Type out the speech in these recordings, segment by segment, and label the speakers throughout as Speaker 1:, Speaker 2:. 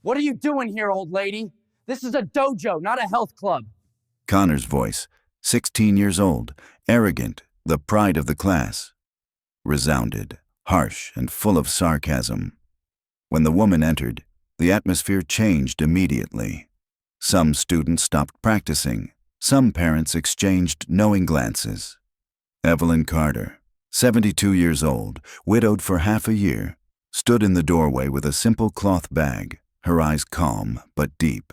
Speaker 1: What are you doing here, old lady? This is a dojo, not a health club.
Speaker 2: Connor's voice, 16 years old, arrogant, the pride of the class, resounded, harsh and full of sarcasm. When the woman entered, the atmosphere changed immediately. Some students stopped practicing. Some parents exchanged knowing glances. Evelyn Carter, 72 years old, widowed for half a year, stood in the doorway with a simple cloth bag, her eyes calm but deep.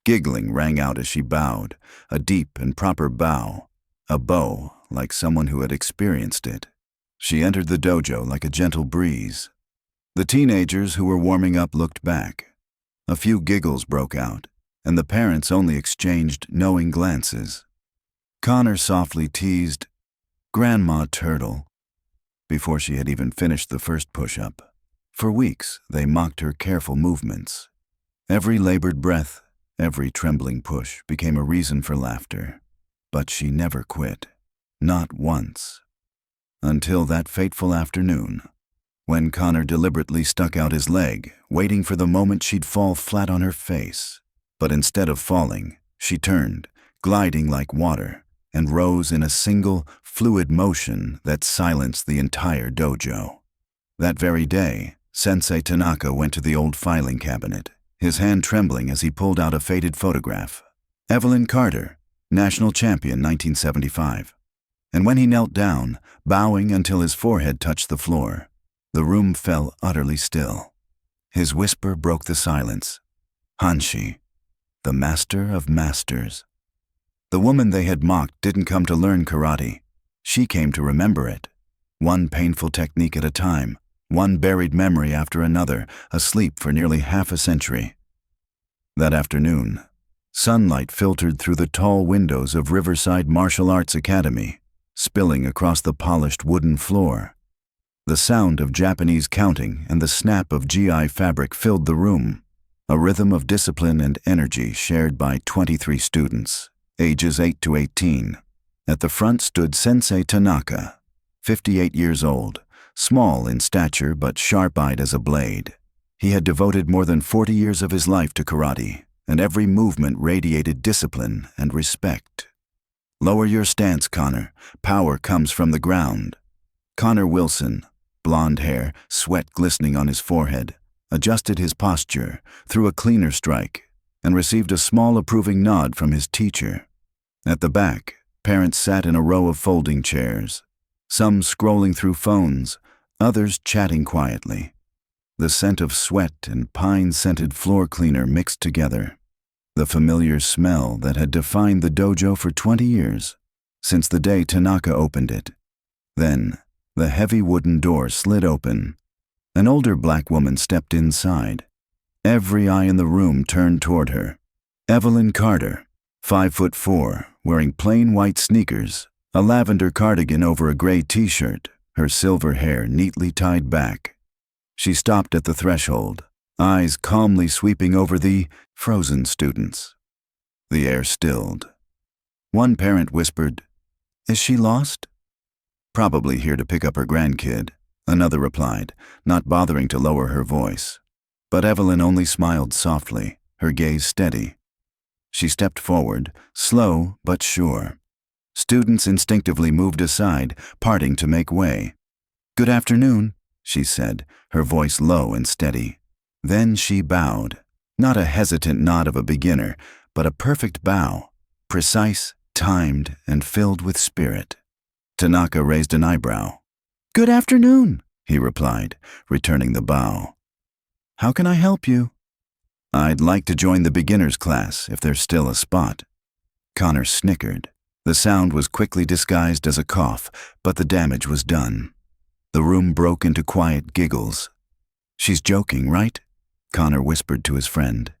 Speaker 2: Giggling rang out as she bowed, a deep and proper bow, a bow like someone who had experienced it. She entered the dojo like a gentle breeze. The teenagers who were warming up looked back. A few giggles broke out, and the parents only exchanged knowing glances. Connor softly teased, "Grandma Turtle," before she had even finished the first push-up. For weeks, they mocked her careful movements. Every labored breath, every trembling push became a reason for laughter. But she never quit, not once. Until that fateful afternoon, when Connor deliberately stuck out his leg, waiting for the moment she'd fall flat on her face. But instead of falling, she turned, gliding like water, and rose in a single, fluid motion that silenced the entire dojo. That very day, Sensei Tanaka went to the old filing cabinet, his hand trembling as he pulled out a faded photograph. Evelyn Carter, national champion 1975. And when he knelt down, bowing until his forehead touched the floor, the room fell utterly still. His whisper broke the silence. "Hanshi, the master of masters." The woman they had mocked didn't come to learn karate. She came to remember it. One painful technique at a time, one buried memory after another, asleep for nearly half a century. That afternoon, sunlight filtered through the tall windows of Riverside Martial Arts Academy, spilling across the polished wooden floor. The sound of Japanese counting and the snap of GI fabric filled the room, a rhythm of discipline and energy shared by 23 students, ages 8 to 18. At the front stood Sensei Tanaka, 58 years old, small in stature but sharp-eyed as a blade. He had devoted more than 40 years of his life to karate, and every movement radiated discipline and respect. "Lower your stance, Connor. Power comes from the ground." Connor Wilson, blonde hair, sweat glistening on his forehead, adjusted his posture, threw a cleaner strike, and received a small approving nod from his teacher. At the back, parents sat in a row of folding chairs, some scrolling through phones, others chatting quietly. The scent of sweat and pine-scented floor cleaner mixed together, the familiar smell that had defined the dojo for 20 years, since the day Tanaka opened it. Then, the heavy wooden door slid open. An older black woman stepped inside. Every eye in the room turned toward her. Evelyn Carter, 5'4", wearing plain white sneakers, a lavender cardigan over a gray t-shirt, her silver hair neatly tied back. She stopped at the threshold, eyes calmly sweeping over the frozen students. The air stilled. One parent whispered, "Is she lost?" "Probably here to pick up her grandkid," another replied, not bothering to lower her voice. But Evelyn only smiled softly, her gaze steady. She stepped forward, slow but sure. Students instinctively moved aside, parting to make way. "Good afternoon," she said, her voice low and steady. Then she bowed, not a hesitant nod of a beginner, but a perfect bow, precise, timed, and filled with spirit. Tanaka raised an eyebrow. "Good afternoon," he replied, returning the bow. "How can I help you?" "I'd like to join the beginners class if there's still a spot." Connor snickered. The sound was quickly disguised as a cough, but the damage was done. The room broke into quiet giggles. "She's joking, right?" Connor whispered to his friend.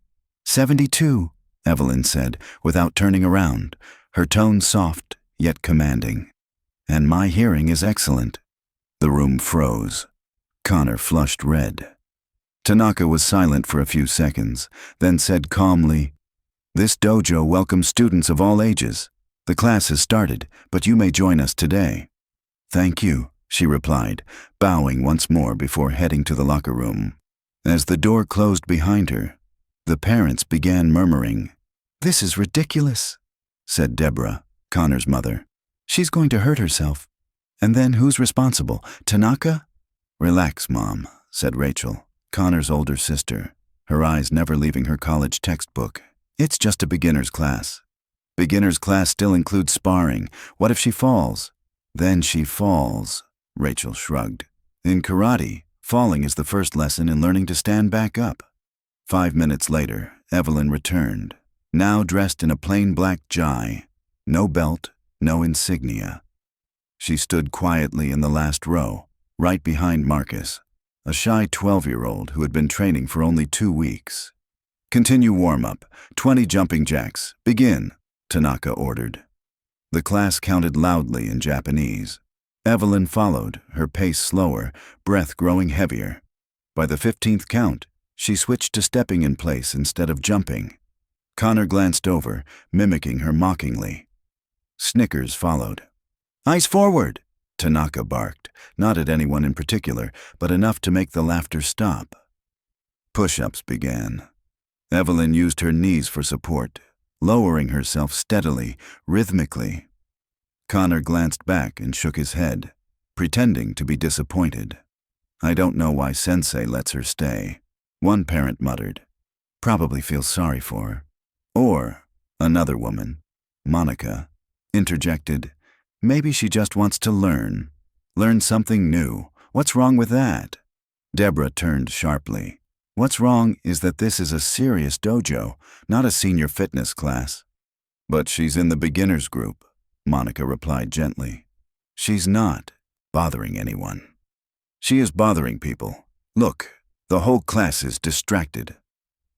Speaker 2: 72, Evelyn said, without turning around, her tone soft yet commanding. "And my hearing is excellent." The room froze. Connor flushed red. Tanaka was silent for a few seconds, then said calmly, "This dojo welcomes students of all ages. The class has started, but you may join us today." "Thank you," she replied, bowing once more before heading to the locker room. As the door closed behind her, The parents began murmuring. "This is ridiculous," said Deborah, Connor's mother. "She's going to hurt herself. And then who's responsible? Tanaka?" "Relax, Mom," said Rachel, Connor's older sister, her eyes never leaving her college textbook. "It's just a beginner's class." "Beginner's class still includes sparring. What if she falls?" "Then she falls," Rachel shrugged. "In karate, falling is the first lesson in learning to stand back up." 5 minutes later, Evelyn returned, now dressed in a plain black jai, no belt, no insignia. She stood quietly in the last row, right behind Marcus, a shy 12-year-old who had been training for only 2 weeks. "Continue warm-up. 20 jumping jacks. Begin," Tanaka ordered. The class counted loudly in Japanese. Evelyn followed, her pace slower, breath growing heavier. By the 15th count, she switched to stepping in place instead of jumping. Connor glanced over, mimicking her mockingly. Snickers followed. "Eyes forward," Tanaka barked, not at anyone in particular, but enough to make the laughter stop. Push-ups began. Evelyn used her knees for support, lowering herself steadily, rhythmically. Connor glanced back and shook his head, pretending to be disappointed. "I don't know why Sensei lets her stay," one parent muttered. "Probably feels sorry for her." Or, another woman, Monica, interjected, "Maybe she just wants to learn something new. What's wrong with that?" Deborah turned sharply. "What's wrong is that this is a serious dojo, not a senior fitness class." "But she's in the beginners group," Monica replied gently. "She's not bothering anyone." "She is bothering people. Look, the whole class is distracted."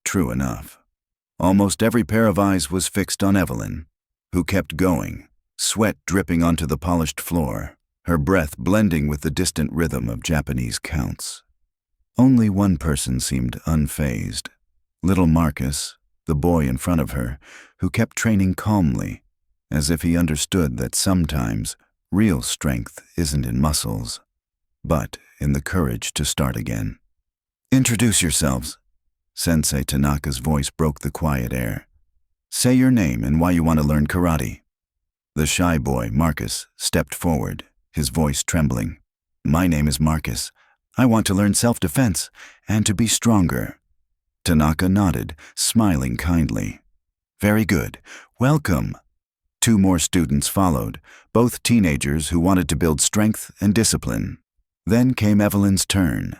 Speaker 2: True enough. Almost every pair of eyes was fixed on Evelyn, who kept going, sweat dripping onto the polished floor, her breath blending with the distant rhythm of Japanese counts. Only one person seemed unfazed. Little Marcus, the boy in front of her, who kept training calmly, as if he understood that sometimes real strength isn't in muscles, but in the courage to start again. "Introduce yourselves." Sensei Tanaka's voice broke the quiet air. "Say your name and why you want to learn karate." The shy boy, Marcus, stepped forward, his voice trembling. "My name is Marcus. I want to learn self-defense and to be stronger." Tanaka nodded, smiling kindly. "Very good. Welcome." 2 more students followed, both teenagers who wanted to build strength and discipline. Then came Evelyn's turn.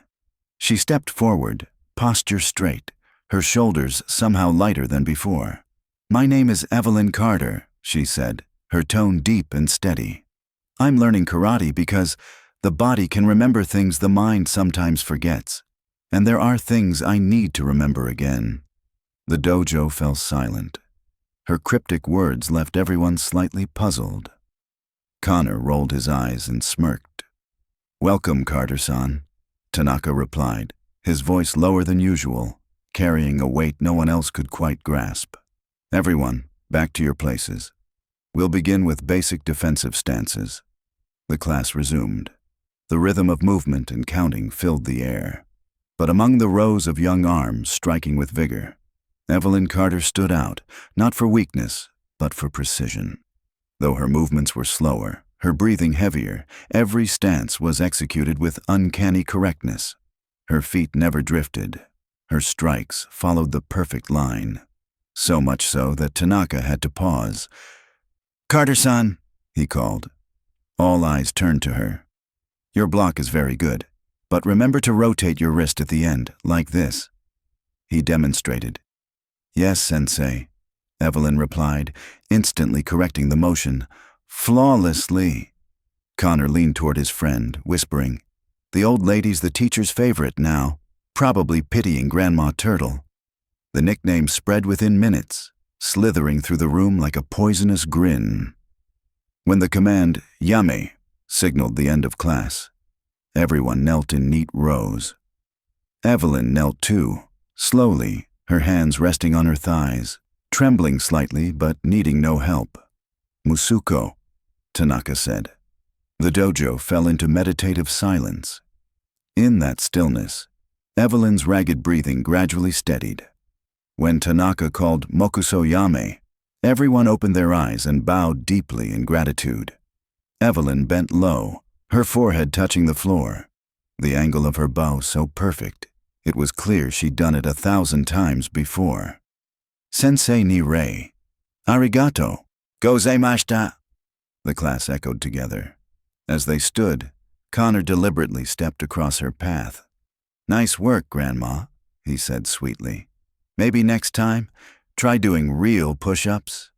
Speaker 2: She stepped forward, posture straight, her shoulders somehow lighter than before. "My name is Evelyn Carter," she said, her tone deep and steady. "I'm learning karate because the body can remember things the mind sometimes forgets, and there are things I need to remember again." The dojo fell silent. Her cryptic words left everyone slightly puzzled. Connor rolled his eyes and smirked. "Welcome, Carter-san," Tanaka replied, his voice lower than usual, carrying a weight no one else could quite grasp. "Everyone, back to your places. We'll begin with basic defensive stances." The class resumed. The rhythm of movement and counting filled the air. But among the rows of young arms striking with vigor, Evelyn Carter stood out, not for weakness, but for precision. Though her movements were slower, her breathing heavier, every stance was executed with uncanny correctness. Her feet never drifted. Her strikes followed the perfect line. So much so that Tanaka had to pause. "Carter-san," he called. All eyes turned to her. "Your block is very good, but remember to rotate your wrist at the end, like this." He demonstrated. "Yes, Sensei," Evelyn replied, instantly correcting the motion. "Flawlessly." Connor leaned toward his friend, whispering, "The old lady's the teacher's favorite now, probably pitying Grandma Turtle." The nickname spread within minutes, slithering through the room like a poisonous grin. When the command, "Yame," signaled the end of class, everyone knelt in neat rows. Evelyn knelt too, slowly, her hands resting on her thighs, trembling slightly but needing no help. "Musuko," Tanaka said. The dojo fell into meditative silence. In that stillness, Evelyn's ragged breathing gradually steadied. When Tanaka called Mokuso Yame, everyone opened their eyes and bowed deeply in gratitude. Evelyn bent low, her forehead touching the floor, the angle of her bow so perfect, it was clear she'd done it 1,000 times before. Sensei ni rei. Arigato. Gozaimashita. The class echoed together. As they stood, Connor deliberately stepped across her path. Nice work, Grandma, he said sweetly. Maybe next time, try doing real push-ups?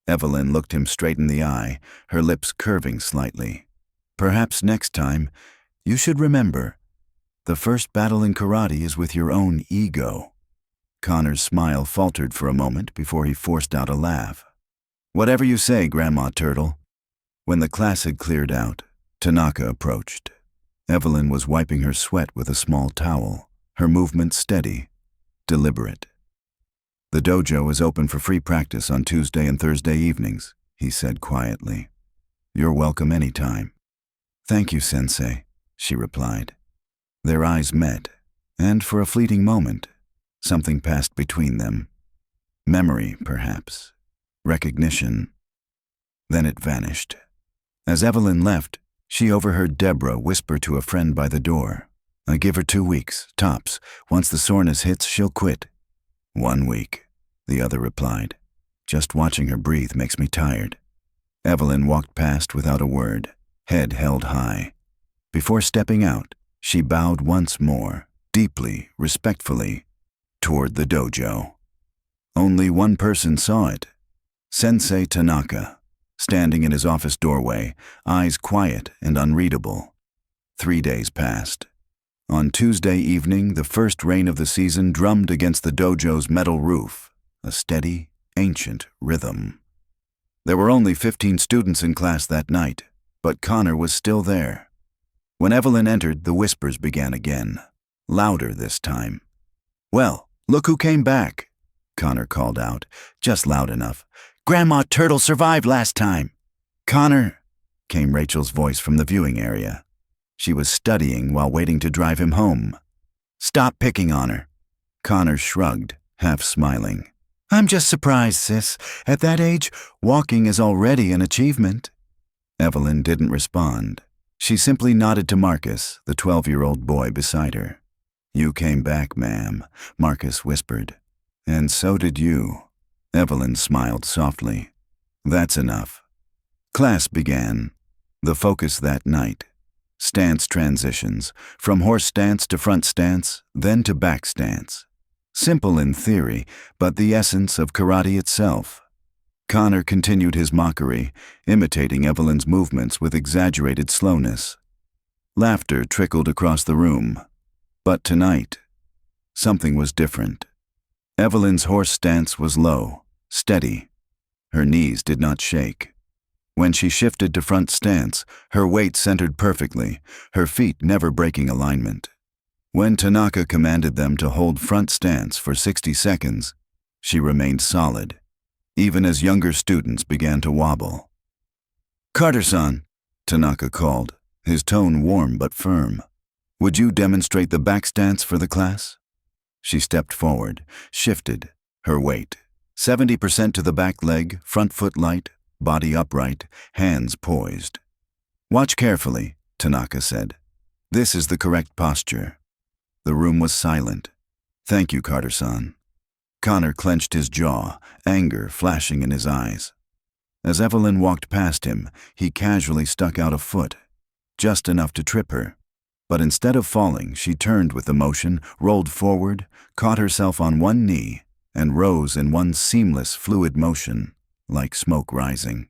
Speaker 2: Evelyn looked him straight in the eye, her lips curving slightly. Perhaps next time, you should remember, the first battle in karate is with your own ego. Connor's smile faltered for a moment before he forced out a laugh. Whatever you say, Grandma Turtle. When the class had cleared out, Tanaka approached. Evelyn was wiping her sweat with a small towel, her movements steady, deliberate. The dojo is open for free practice on Tuesday and Thursday evenings, he said quietly. You're welcome anytime. Thank you, Sensei, she replied. Their eyes met, and for a fleeting moment, something passed between them. Memory, perhaps. Recognition. Then it vanished. As Evelyn left, she overheard Deborah whisper to a friend by the door. I give her 2 weeks, tops. Once the soreness hits, she'll quit. 1 week, the other replied. Just watching her breathe makes me tired. Evelyn walked past without a word, head held high. Before stepping out, she bowed once more, deeply, respectfully, toward the dojo. Only one person saw it. Sensei Tanaka, standing in his office doorway, eyes quiet and unreadable. 3 days passed. On Tuesday evening, the first rain of the season drummed against the dojo's metal roof, a steady, ancient rhythm. There were only 15 students in class that night, but Connor was still there. When Evelyn entered, the whispers began again, louder this time. Well, look who came back, Connor called out, just loud enough. Grandma Turtle survived last time. Connor, came Rachel's voice from the viewing area. She was studying while waiting to drive him home. Stop picking on her. Connor shrugged, half smiling. I'm just surprised, sis. At that age, walking is already an achievement. Evelyn didn't respond. She simply nodded to Marcus, the 12-year-old boy beside her. You came back, ma'am, Marcus whispered. And so did you. Evelyn smiled softly. That's enough. Class began. The focus that night. Stance transitions, from horse stance to front stance, then to back stance. Simple in theory, but the essence of karate itself. Connor continued his mockery, imitating Evelyn's movements with exaggerated slowness. Laughter trickled across the room. But tonight, something was different. Evelyn's horse stance was low, steady. Her knees did not shake. When she shifted to front stance, her weight centered perfectly, her feet never breaking alignment. When Tanaka commanded them to hold front stance for 60 seconds, she remained solid, even as younger students began to wobble. Carter-san, Tanaka called, his tone warm but firm. Would you demonstrate the back stance for the class? She stepped forward, shifted, her weight, 70% to the back leg, front foot light, body upright, hands poised. Watch carefully, Tanaka said. This is the correct posture. The room was silent. Thank you, Carter-san. Connor clenched his jaw, anger flashing in his eyes. As Evelyn walked past him, he casually stuck out a foot, just enough to trip her. But instead of falling, she turned with emotion, rolled forward, caught herself on one knee, and rose in one seamless, fluid motion, like smoke rising.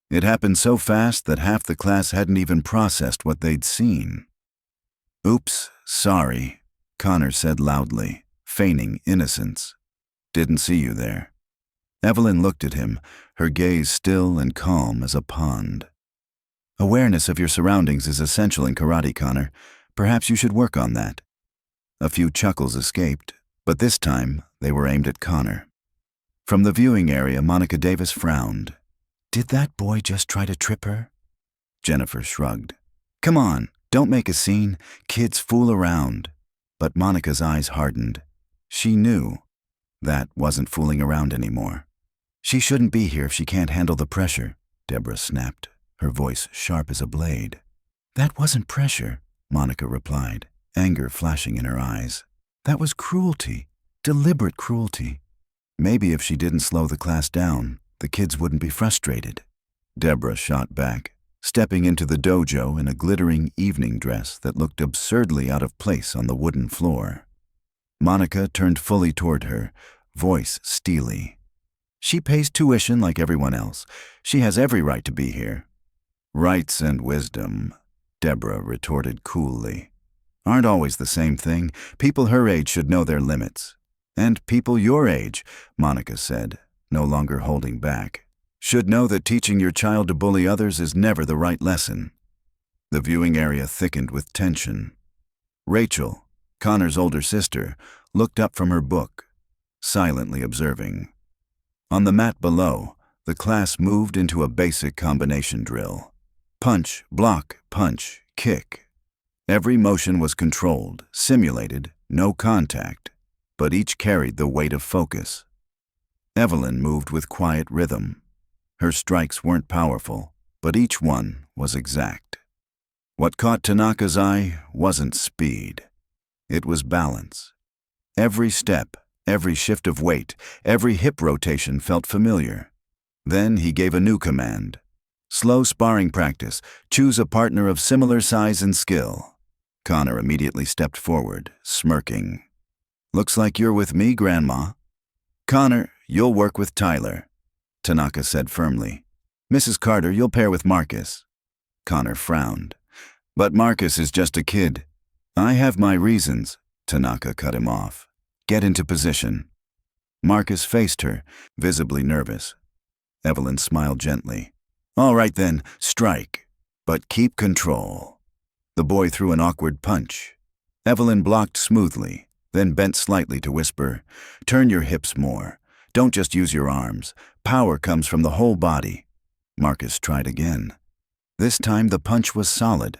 Speaker 2: It happened so fast that half the class hadn't even processed what they'd seen. Oops, sorry, Connor said loudly, feigning innocence. Didn't see you there. Evelyn looked at him, her gaze still and calm as a pond. Awareness of your surroundings is essential in karate, Connor. Perhaps you should work on that. A few chuckles escaped, but this time they were aimed at Connor. From the viewing area, Monica Davis frowned. Did that boy just try to trip her? Jennifer shrugged. Come on, don't make a scene. Kids fool around. But Monica's eyes hardened. She knew. That wasn't fooling around anymore. She shouldn't be here if she can't handle the pressure, Deborah snapped, her voice sharp as a blade. That wasn't pressure, Monica replied, anger flashing in her eyes. That was cruelty, deliberate cruelty. Maybe if she didn't slow the class down, the kids wouldn't be frustrated. Deborah shot back, stepping into the dojo in a glittering evening dress that looked absurdly out of place on the wooden floor. Monica turned fully toward her, voice steely. She pays tuition like everyone else. She has every right to be here. Rights and wisdom, Deborah retorted coolly, aren't always the same thing. People her age should know their limits. And people your age, Monica said, no longer holding back, should know that teaching your child to bully others is never the right lesson. The viewing area thickened with tension. Rachel, Connor's older sister, looked up from her book, silently observing. On the mat below, the class moved into a basic combination drill. Punch, block, punch, kick. Every motion was controlled, simulated, no contact, but each carried the weight of focus. Evelyn moved with quiet rhythm. Her strikes weren't powerful, but each one was exact. What caught Tanaka's eye wasn't speed. It was balance. Every step, every shift of weight, every hip rotation felt familiar. Then he gave a new command. Slow sparring practice. Choose a partner of similar size and skill. Connor immediately stepped forward, smirking. Looks like you're with me, Grandma. Connor, you'll work with Tyler, Tanaka said firmly. Mrs. Carter, you'll pair with Marcus. Connor frowned. But Marcus is just a kid. I have my reasons, Tanaka cut him off. Get into position. Marcus faced her, visibly nervous. Evelyn smiled gently. All right then, strike. But keep control. The boy threw an awkward punch. Evelyn blocked smoothly, then bent slightly to whisper, Turn your hips more. Don't just use your arms. Power comes from the whole body. Marcus tried again. This time the punch was solid.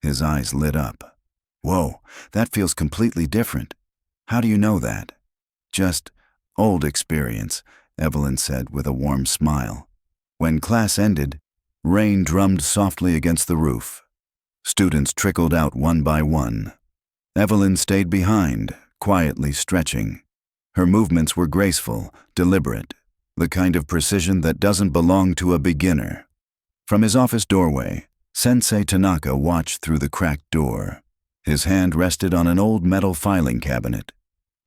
Speaker 2: His eyes lit up. Whoa, that feels completely different. How do you know that? Just old experience, Evelyn said with a warm smile. When class ended, rain drummed softly against the roof. Students trickled out one by one. Evelyn stayed behind, quietly stretching. Her movements were graceful, deliberate, the kind of precision that doesn't belong to a beginner. From his office doorway, Sensei Tanaka watched through the cracked door. His hand rested on an old metal filing cabinet,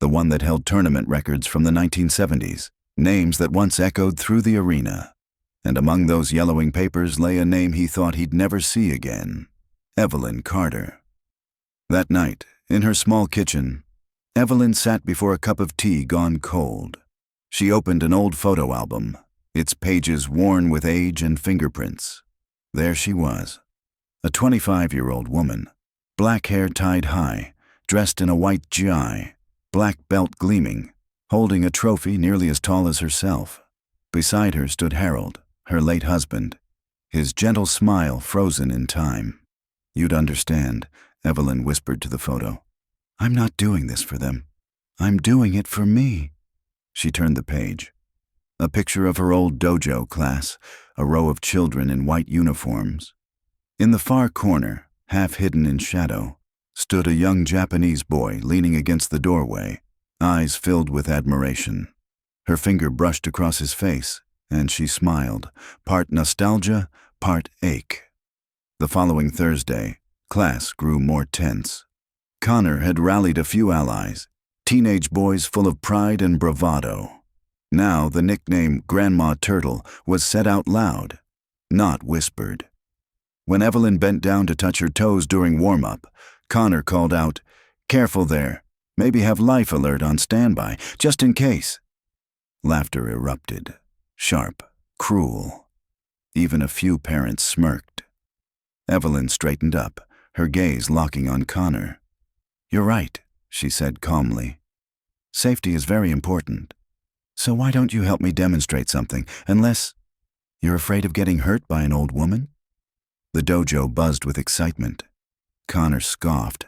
Speaker 2: the one that held tournament records from the 1970s, names that once echoed through the arena. And among those yellowing papers lay a name he thought he'd never see again, Evelyn Carter. That night, in her small kitchen, Evelyn sat before a cup of tea gone cold. She opened an old photo album, its pages worn with age and fingerprints. There she was, a 25-year-old woman, black hair tied high, dressed in a white gi, black belt gleaming, holding a trophy nearly as tall as herself. Beside her stood Harold, her late husband, his gentle smile frozen in time. You'd understand, Evelyn whispered to the photo. I'm not doing this for them. I'm doing it for me. She turned the page. A picture of her old dojo class, a row of children in white uniforms. In the far corner, half hidden in shadow, stood a young Japanese boy leaning against the doorway, eyes filled with admiration. Her finger brushed across his face, and she smiled, part nostalgia, part ache. The following Thursday, class grew more tense. Connor had rallied a few allies, teenage boys full of pride and bravado. Now the nickname Grandma Turtle was said out loud, not whispered. When Evelyn bent down to touch her toes during warm-up, Connor called out, Careful there, maybe have life alert on standby, just in case. Laughter erupted, sharp, cruel. Even a few parents smirked. Evelyn straightened up, her gaze locking on Connor. You're right, she said calmly. Safety is very important. So why don't you help me demonstrate something, unless you're afraid of getting hurt by an old woman? The dojo buzzed with excitement. Connor scoffed.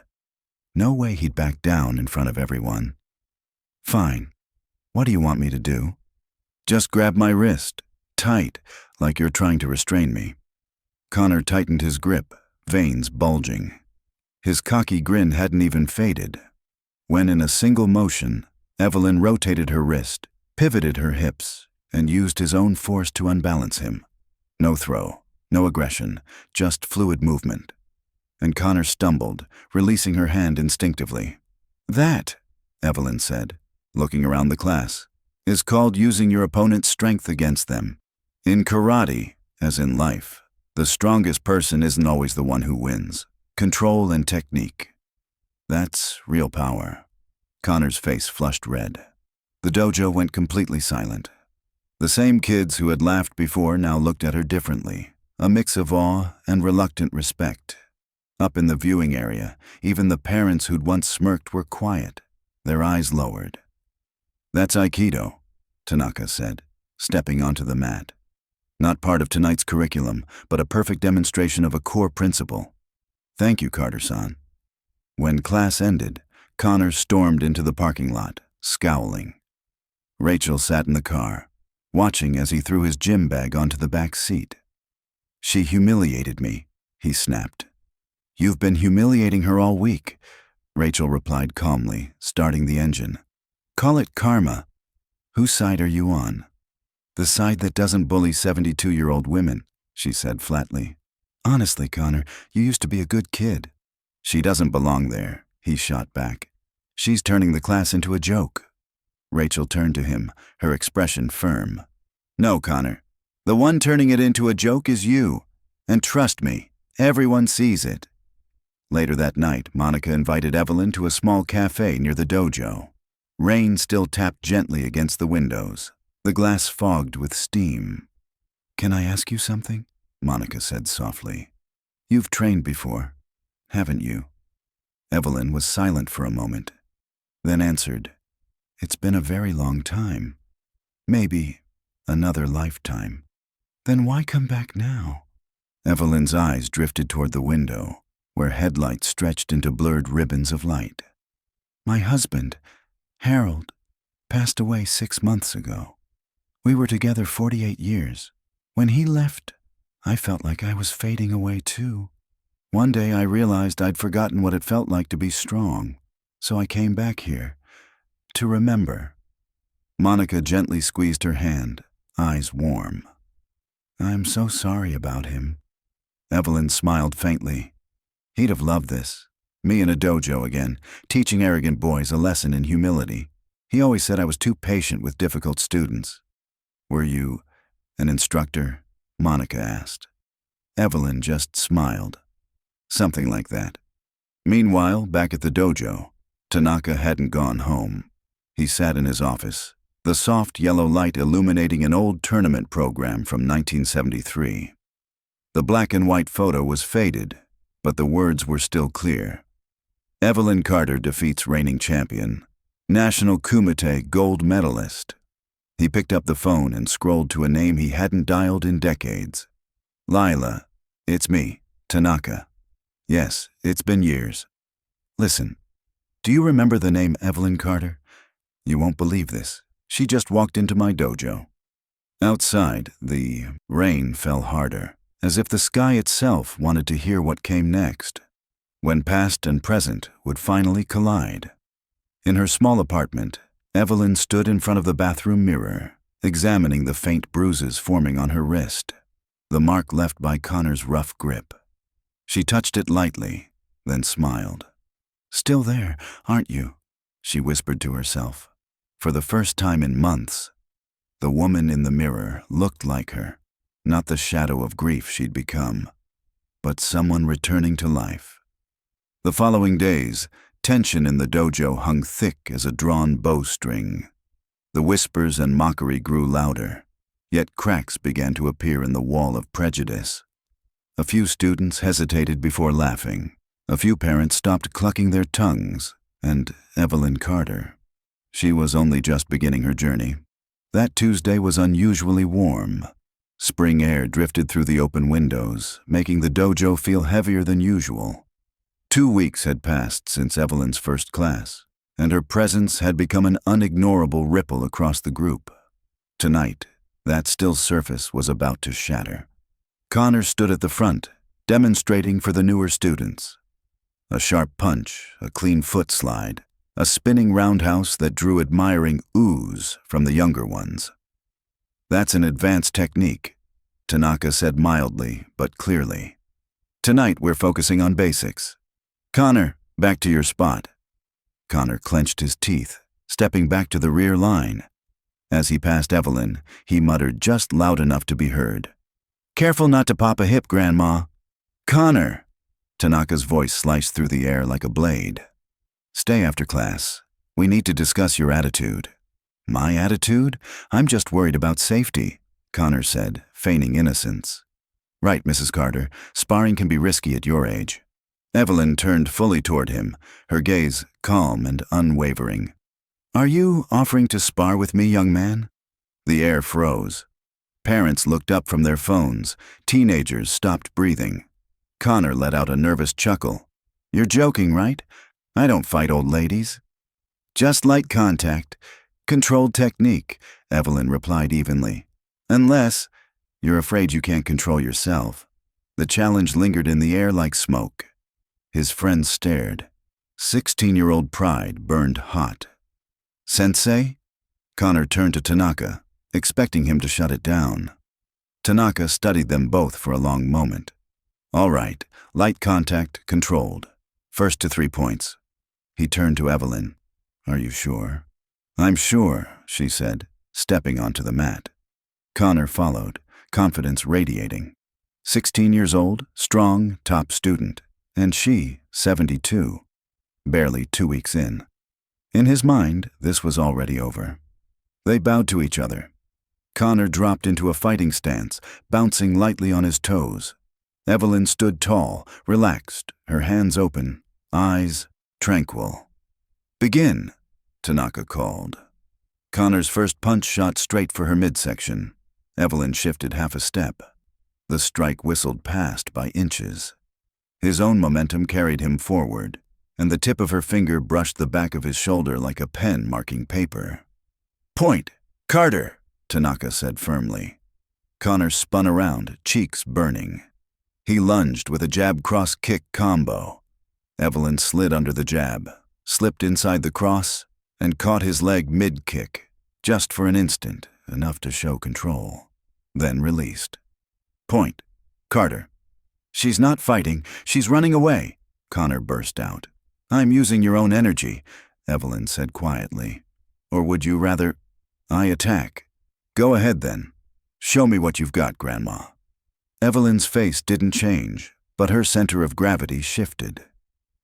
Speaker 2: No way he'd back down in front of everyone. Fine. What do you want me to do? Just grab my wrist, tight, like you're trying to restrain me. Connor tightened his grip, veins bulging. His cocky grin hadn't even faded, when in a single motion, Evelyn rotated her wrist, pivoted her hips, and used his own force to unbalance him. No throw, no aggression, just fluid movement. And Connor stumbled, releasing her hand instinctively. That, Evelyn said, looking around the class, is called using your opponent's strength against them. In karate, as in life, the strongest person isn't always the one who wins. Control and technique. That's real power. Connor's face flushed red. The dojo went completely silent. The same kids who had laughed before now looked at her differently, a mix of awe and reluctant respect. Up in the viewing area, even the parents who'd once smirked were quiet, their eyes lowered. That's Aikido, Tanaka said, stepping onto the mat. Not part of tonight's curriculum, but a perfect demonstration of a core principle. Thank you, Carter-san. When class ended, Connor stormed into the parking lot, scowling. Rachel sat in the car, watching as he threw his gym bag onto the back seat. She humiliated me, he snapped. You've been humiliating her all week, Rachel replied calmly, starting the engine. Call it karma. Whose side are you on? The side that doesn't bully 72-year-old women, she said flatly. Honestly, Connor, you used to be a good kid. She doesn't belong there, he shot back. She's turning the class into a joke. Rachel turned to him, her expression firm. No, Connor. The one turning it into a joke is you. And trust me, everyone sees it. Later that night, Monica invited Evelyn to a small cafe near the dojo. Rain still tapped gently against the windows, the glass fogged with steam. Can I ask you something? Monica said softly. You've trained before, haven't you? Evelyn was silent for a moment, then answered, It's been a very long time. Maybe another lifetime. Then why come back now? Evelyn's eyes drifted toward the window, where headlights stretched into blurred ribbons of light. My husband, Harold, passed away 6 months ago. We were together 48 years. When he left, I felt like I was fading away too. One day I realized I'd forgotten what it felt like to be strong, so I came back here, to remember. Monica gently squeezed her hand, eyes warm. I'm so sorry about him. Evelyn smiled faintly. He'd have loved this. Me in a dojo again, teaching arrogant boys a lesson in humility. He always said I was too patient with difficult students. Were you an instructor? Monica asked. Evelyn just smiled. Something like that. Meanwhile, back at the dojo, Tanaka hadn't gone home. He sat in his office, the soft yellow light illuminating an old tournament program from 1973. The black and white photo was faded, but the words were still clear. Evelyn Carter defeats reigning champion, National Kumite gold medalist. He picked up the phone and scrolled to a name he hadn't dialed in decades. Lila, it's me, Tanaka. Yes, it's been years. Listen, do you remember the name Evelyn Carter? You won't believe this. She just walked into my dojo. Outside, the rain fell harder, as if the sky itself wanted to hear what came next, when past and present would finally collide. In her small apartment, Evelyn stood in front of the bathroom mirror, examining the faint bruises forming on her wrist, the mark left by Connor's rough grip. She touched it lightly, then smiled. Still there, aren't you? She whispered to herself. For the first time in months, the woman in the mirror looked like her, not the shadow of grief she'd become, but someone returning to life. The following days, tension in the dojo hung thick as a drawn bowstring. The whispers and mockery grew louder, yet cracks began to appear in the wall of prejudice. A few students hesitated before laughing. A few parents stopped clucking their tongues, and Evelyn Carter. She was only just beginning her journey. That Tuesday was unusually warm. Spring air drifted through the open windows, making the dojo feel heavier than usual. 2 weeks had passed since Evelyn's first class. and her presence had become an unignorable ripple across the group. Tonight, that still surface was about to shatter. Connor stood at the front, demonstrating for the newer students. A sharp punch, a clean foot slide, a spinning roundhouse that drew admiring oohs from the younger ones. "That's an advanced technique," Tanaka said mildly but clearly. "Tonight we're focusing on basics. Connor, back to your spot." Connor clenched his teeth, stepping back to the rear line. As he passed Evelyn, he muttered just loud enough to be heard. "Careful not to pop a hip, Grandma." "Connor!" Tanaka's voice sliced through the air like a blade. "Stay after class. We need to discuss your attitude." "My attitude? I'm just worried about safety," Connor said, feigning innocence. "Right, Mrs. Carter. Sparring can be risky at your age." Evelyn turned fully toward him, her gaze calm and unwavering. "Are you offering to spar with me, young man?" The air froze. Parents looked up from their phones. Teenagers stopped breathing. Connor let out a nervous chuckle. "You're joking, right? I don't fight old ladies." "Just light contact. Controlled technique," Evelyn replied evenly. "Unless you're afraid you can't control yourself." The challenge lingered in the air like smoke. His friends stared. 16-year-old pride burned hot. "Sensei?" Connor turned to Tanaka, expecting him to shut it down. Tanaka studied them both for a long moment. "All right, light contact, controlled. First to 3 points." He turned to Evelyn. "Are you sure?" "I'm sure," she said, stepping onto the mat. Connor followed, confidence radiating. 16 years old, strong, top student, and she, 72, barely 2 weeks in. In his mind, this was already over. They bowed to each other. Connor dropped into a fighting stance, bouncing lightly on his toes. Evelyn stood tall, relaxed, her hands open, eyes tranquil. "Begin," Tanaka called. Connor's first punch shot straight for her midsection. Evelyn shifted half a step. The strike whistled past by inches. His own momentum carried him forward, and the tip of her finger brushed the back of his shoulder like a pen marking paper. "Point! Carter!" Tanaka said firmly. Connor spun around, cheeks burning. He lunged with a jab-cross-kick combo. Evelyn slid under the jab, slipped inside the cross, and caught his leg mid-kick, just for an instant, enough to show control. Then released. "Point! Carter!" "She's not fighting, she's running away," Connor burst out. "I'm using your own energy," Evelyn said quietly. "Or would you rather I attack?" "Go ahead then. Show me what you've got, Grandma." Evelyn's face didn't change, but her center of gravity shifted.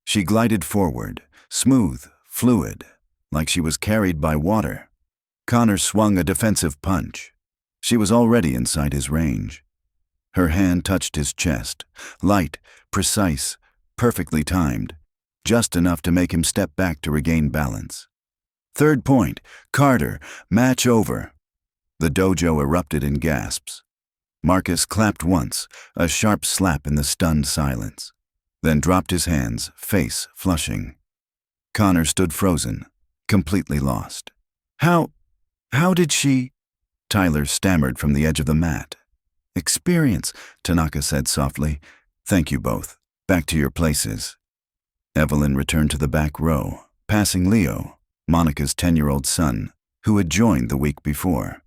Speaker 2: She glided forward, smooth, fluid, like she was carried by water. Connor swung a defensive punch. She was already inside his range. Her hand touched his chest, light, precise, perfectly timed, just enough to make him step back to regain balance. "Third point, Carter, match over." The dojo erupted in gasps. Marcus clapped once, a sharp slap in the stunned silence, then dropped his hands, face flushing. Connor stood frozen, completely lost. How did she?" Tyler stammered from the edge of the mat. "Experience," Tanaka said softly. "Thank you both. Back to your places." Evelyn returned to the back row, passing Leo, Monica's 10-year-old son, who had joined the week before.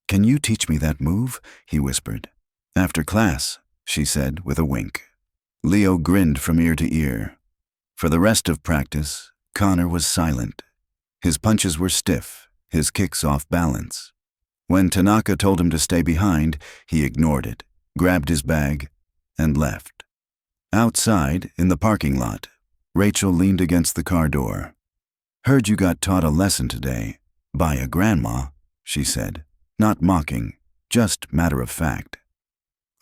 Speaker 2: "Can you teach me that move?" he whispered. "After class," she said with a wink. Leo grinned from ear to ear. For the rest of practice, Connor was silent. His punches were stiff, his kicks off balance. When Tanaka told him to stay behind, he ignored it, grabbed his bag, and left. Outside, in the parking lot, Rachel leaned against the car door. "Heard you got taught a lesson today, by a grandma," she said. Not mocking, just matter of fact.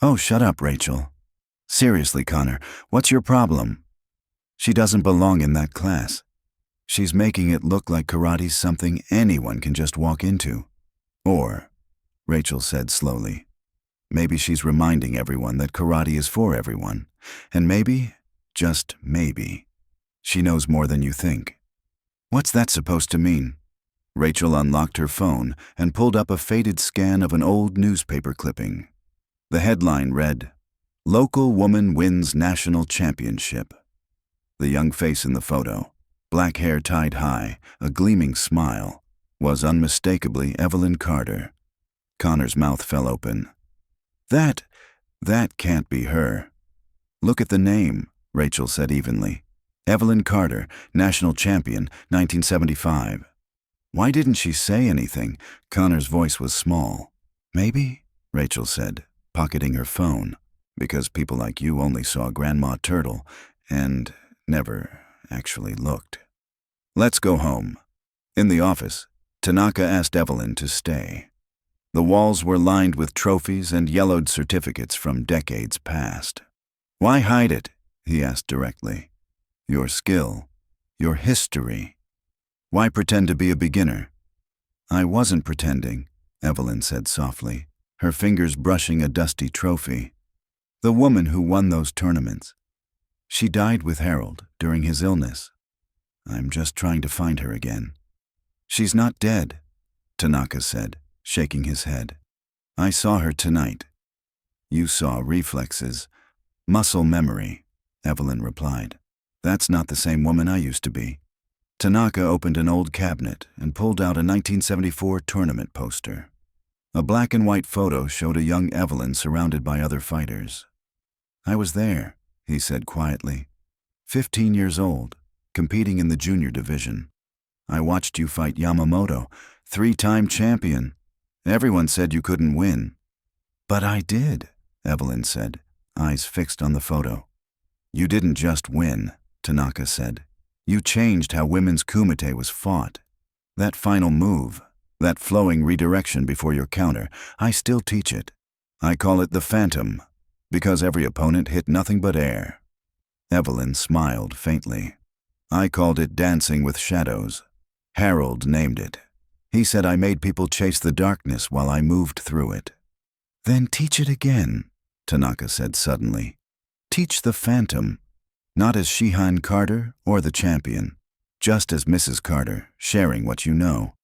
Speaker 2: "Oh, shut up, Rachel. Seriously, Connor, what's your problem?" "She doesn't belong in that class. She's making it look like karate's something anyone can just walk into. Or," Rachel said slowly, "maybe she's reminding everyone that karate is for everyone. And maybe, just maybe, she knows more than you think." What's that supposed to mean? Rachel unlocked her phone and pulled up a faded scan of an old newspaper clipping. The headline read, "Local Woman Wins National Championship." The young face in the photo, black hair tied high, a gleaming smile, was unmistakably Evelyn Carter. Connor's mouth fell open. That can't be her. Look at the name, Rachel said evenly. Evelyn Carter, national champion, 1975. Why didn't she say anything? Connor's voice was small. Maybe, Rachel said, pocketing her phone, because people like you only saw Grandma Turtle and never actually looked. Let's go home. In the office, Tanaka asked Evelyn to stay. The walls were lined with trophies and yellowed certificates from decades past. Why hide it? He asked directly. Your skill, your history. Why pretend to be a beginner? I wasn't pretending, Evelyn said softly, her fingers brushing a dusty trophy. The woman who won those tournaments. She died with Harold during his illness. I'm just trying to find her again. She's not dead, Tanaka said, shaking his head. I saw her tonight. You saw reflexes. Muscle memory, Evelyn replied. That's not the same woman I used to be. Tanaka opened an old cabinet and pulled out a 1974 tournament poster. A black and white photo showed a young Evelyn surrounded by other fighters. I was there, he said quietly. 15 years old, competing in the junior division. I watched you fight Yamamoto, 3-time champion. Everyone said you couldn't win. But I did, Evelyn said, eyes fixed on the photo. You didn't just win, Tanaka said. You changed how women's kumite was fought. That final move, that flowing redirection before your counter, I still teach it. I call it the phantom, because every opponent hit nothing but air. Evelyn smiled faintly. I called it dancing with shadows. Harold named it. He said I made people chase the darkness while I moved through it. Then teach it again, Tanaka said suddenly. Teach the phantom. Not as Shihan Carter or the champion, just as Mrs. Carter, sharing what you know.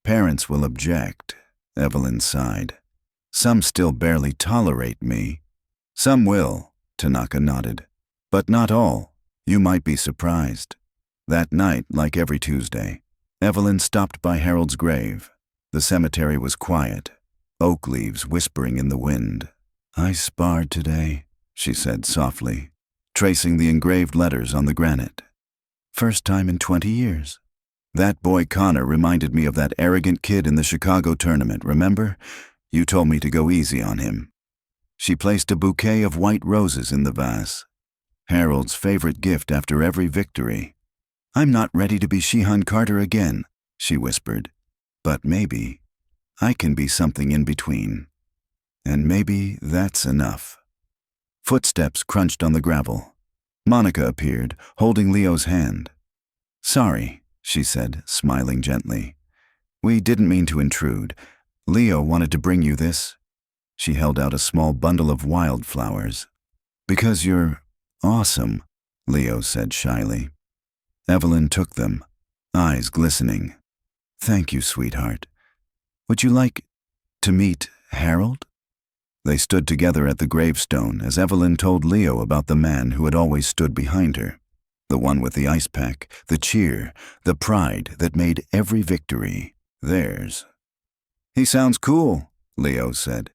Speaker 2: Parents will object, Evelyn sighed. Some still barely tolerate me. Some will, Tanaka nodded. But not all. You might be surprised. That night, like every Tuesday, Evelyn stopped by Harold's grave. The cemetery was quiet, oak leaves whispering in the wind. I sparred today, she said softly, tracing the engraved letters on the granite. First time in 20 years. That boy Connor reminded me of that arrogant kid in the Chicago tournament, remember? You told me to go easy on him. She placed a bouquet of white roses in the vase. Harold's favorite gift after every victory. I'm not ready to be Shihan Carter again, she whispered. But maybe I can be something in between. And maybe that's enough. Footsteps crunched on the gravel. Monica appeared, holding Leo's hand. Sorry, she said, smiling gently. We didn't mean to intrude. Leo wanted to bring you this. She held out a small bundle of wildflowers. Because you're awesome, Leo said shyly. Evelyn took them, eyes glistening. Thank you, sweetheart. Would you like to meet Harold? They stood together at the gravestone as Evelyn told Leo about the man who had always stood behind her. The one with the ice pack, the cheer, the pride that made every victory theirs. He sounds cool, Leo said.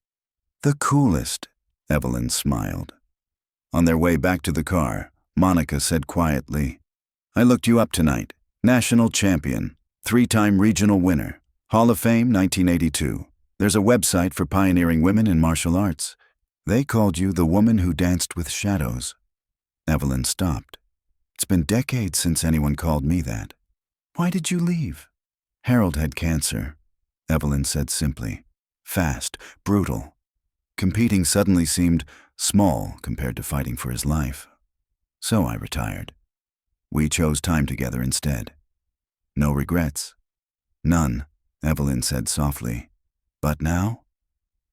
Speaker 2: The coolest, Evelyn smiled. On their way back to the car, Monica said quietly, I looked you up tonight. National champion, 3-time regional winner, Hall of Fame 1982. There's a website for pioneering women in martial arts. They called you the woman who danced with shadows. Evelyn stopped. It's been decades since anyone called me that. Why did you leave? Harold had cancer, Evelyn said simply. Fast, brutal. Competing suddenly seemed small compared to fighting for his life. So I retired. We chose time together instead. No regrets. None, Evelyn said softly. But now?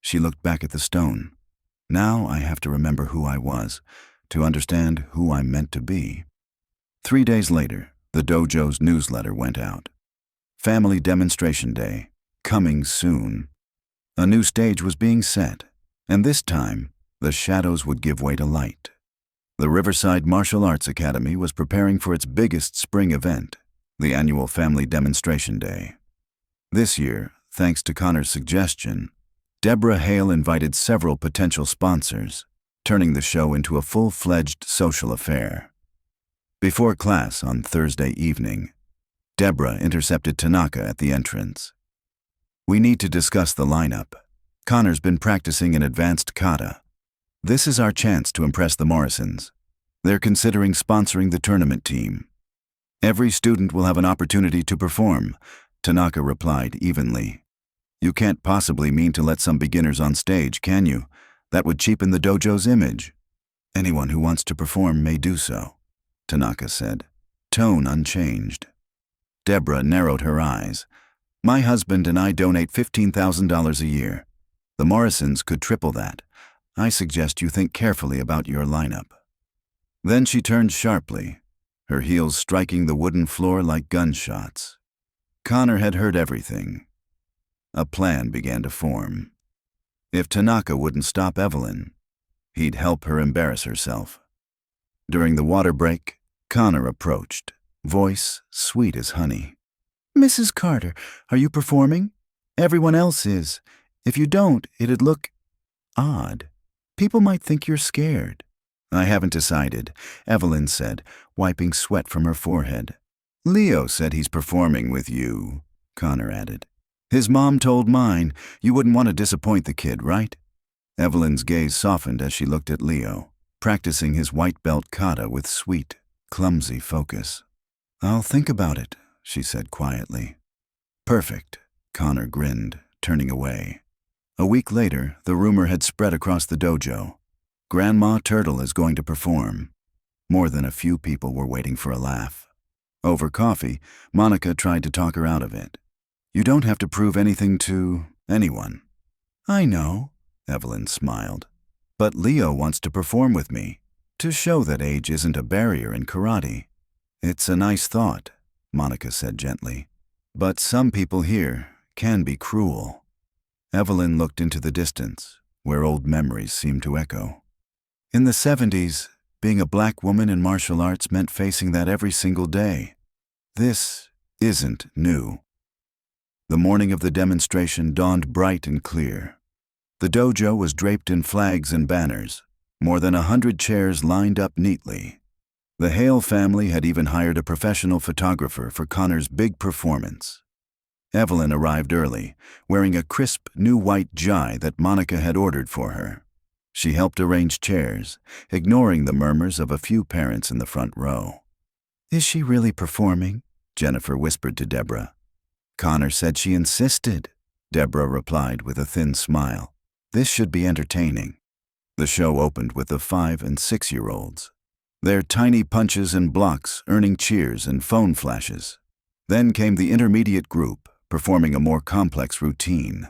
Speaker 2: She looked back at the stone. Now I have to remember who I was, to understand who I'm meant to be. 3 days later, The dojo's newsletter went out. Family Demonstration Day, coming soon. A new stage was being set, and this time, the shadows would give way to light. The Riverside Martial Arts Academy was preparing for its biggest spring event, the annual Family Demonstration Day. This year, thanks to Connor's suggestion, Deborah Hale invited several potential sponsors, turning the show into a full-fledged social affair. Before class on Thursday evening, Deborah intercepted Tanaka at the entrance. "We need to discuss the lineup. Connor's been practicing an advanced kata. This is our chance to impress the Morrisons. They're considering sponsoring the tournament team. Every student will have an opportunity to perform," Tanaka replied evenly. "You can't possibly mean to let some beginners on stage, can you? That would cheapen the dojo's image." "Anyone who wants to perform may do so," Tanaka said, tone unchanged. Deborah narrowed her eyes. "My husband and I donate $15,000 a year. The Morrisons could triple that. I suggest you think carefully about your lineup." Then she turned sharply, her heels striking the wooden floor like gunshots. Connor had heard everything. A plan began to form. If Tanaka wouldn't stop Evelyn, he'd help her embarrass herself. During the water break, Connor approached, voice sweet as honey. "Mrs. Carter, are you performing? Everyone else is. If you don't, it'd look odd. People might think you're scared." "I haven't decided," Evelyn said, wiping sweat from her forehead. "Leo said he's performing with you," Connor added. "His mom told mine. You wouldn't want to disappoint the kid, right?" Evelyn's gaze softened as she looked at Leo, practicing his white belt kata with sweet, clumsy focus. "I'll think about it," she said quietly. "Perfect," Connor grinned, turning away. A week later, the rumor had spread across the dojo. Grandma Turtle is going to perform. More than a few people were waiting for a laugh. Over coffee, Monica tried to talk her out of it. "You don't have to prove anything to anyone." "I know," Evelyn smiled. "But Leo wants to perform with me, to show that age isn't a barrier in karate." "It's a nice thought," Monica said gently. "But some people here can be cruel." Evelyn looked into the distance, where old memories seemed to echo. In the 70s, being a black woman in martial arts meant facing that every single day. This isn't new. The morning of the demonstration dawned bright and clear. The dojo was draped in flags and banners, more than 100 chairs lined up neatly. The Hale family had even hired a professional photographer for Connor's big performance. Evelyn arrived early, wearing a crisp new white jai that Monica had ordered for her. She helped arrange chairs, ignoring the murmurs of a few parents in the front row. "Is she really performing?" Jennifer whispered to Deborah. "Connor said she insisted," Deborah replied with a thin smile. "This should be entertaining." The show opened with the 5- and 6-year-olds, their tiny punches and blocks earning cheers and phone flashes. Then came the intermediate group, performing a more complex routine.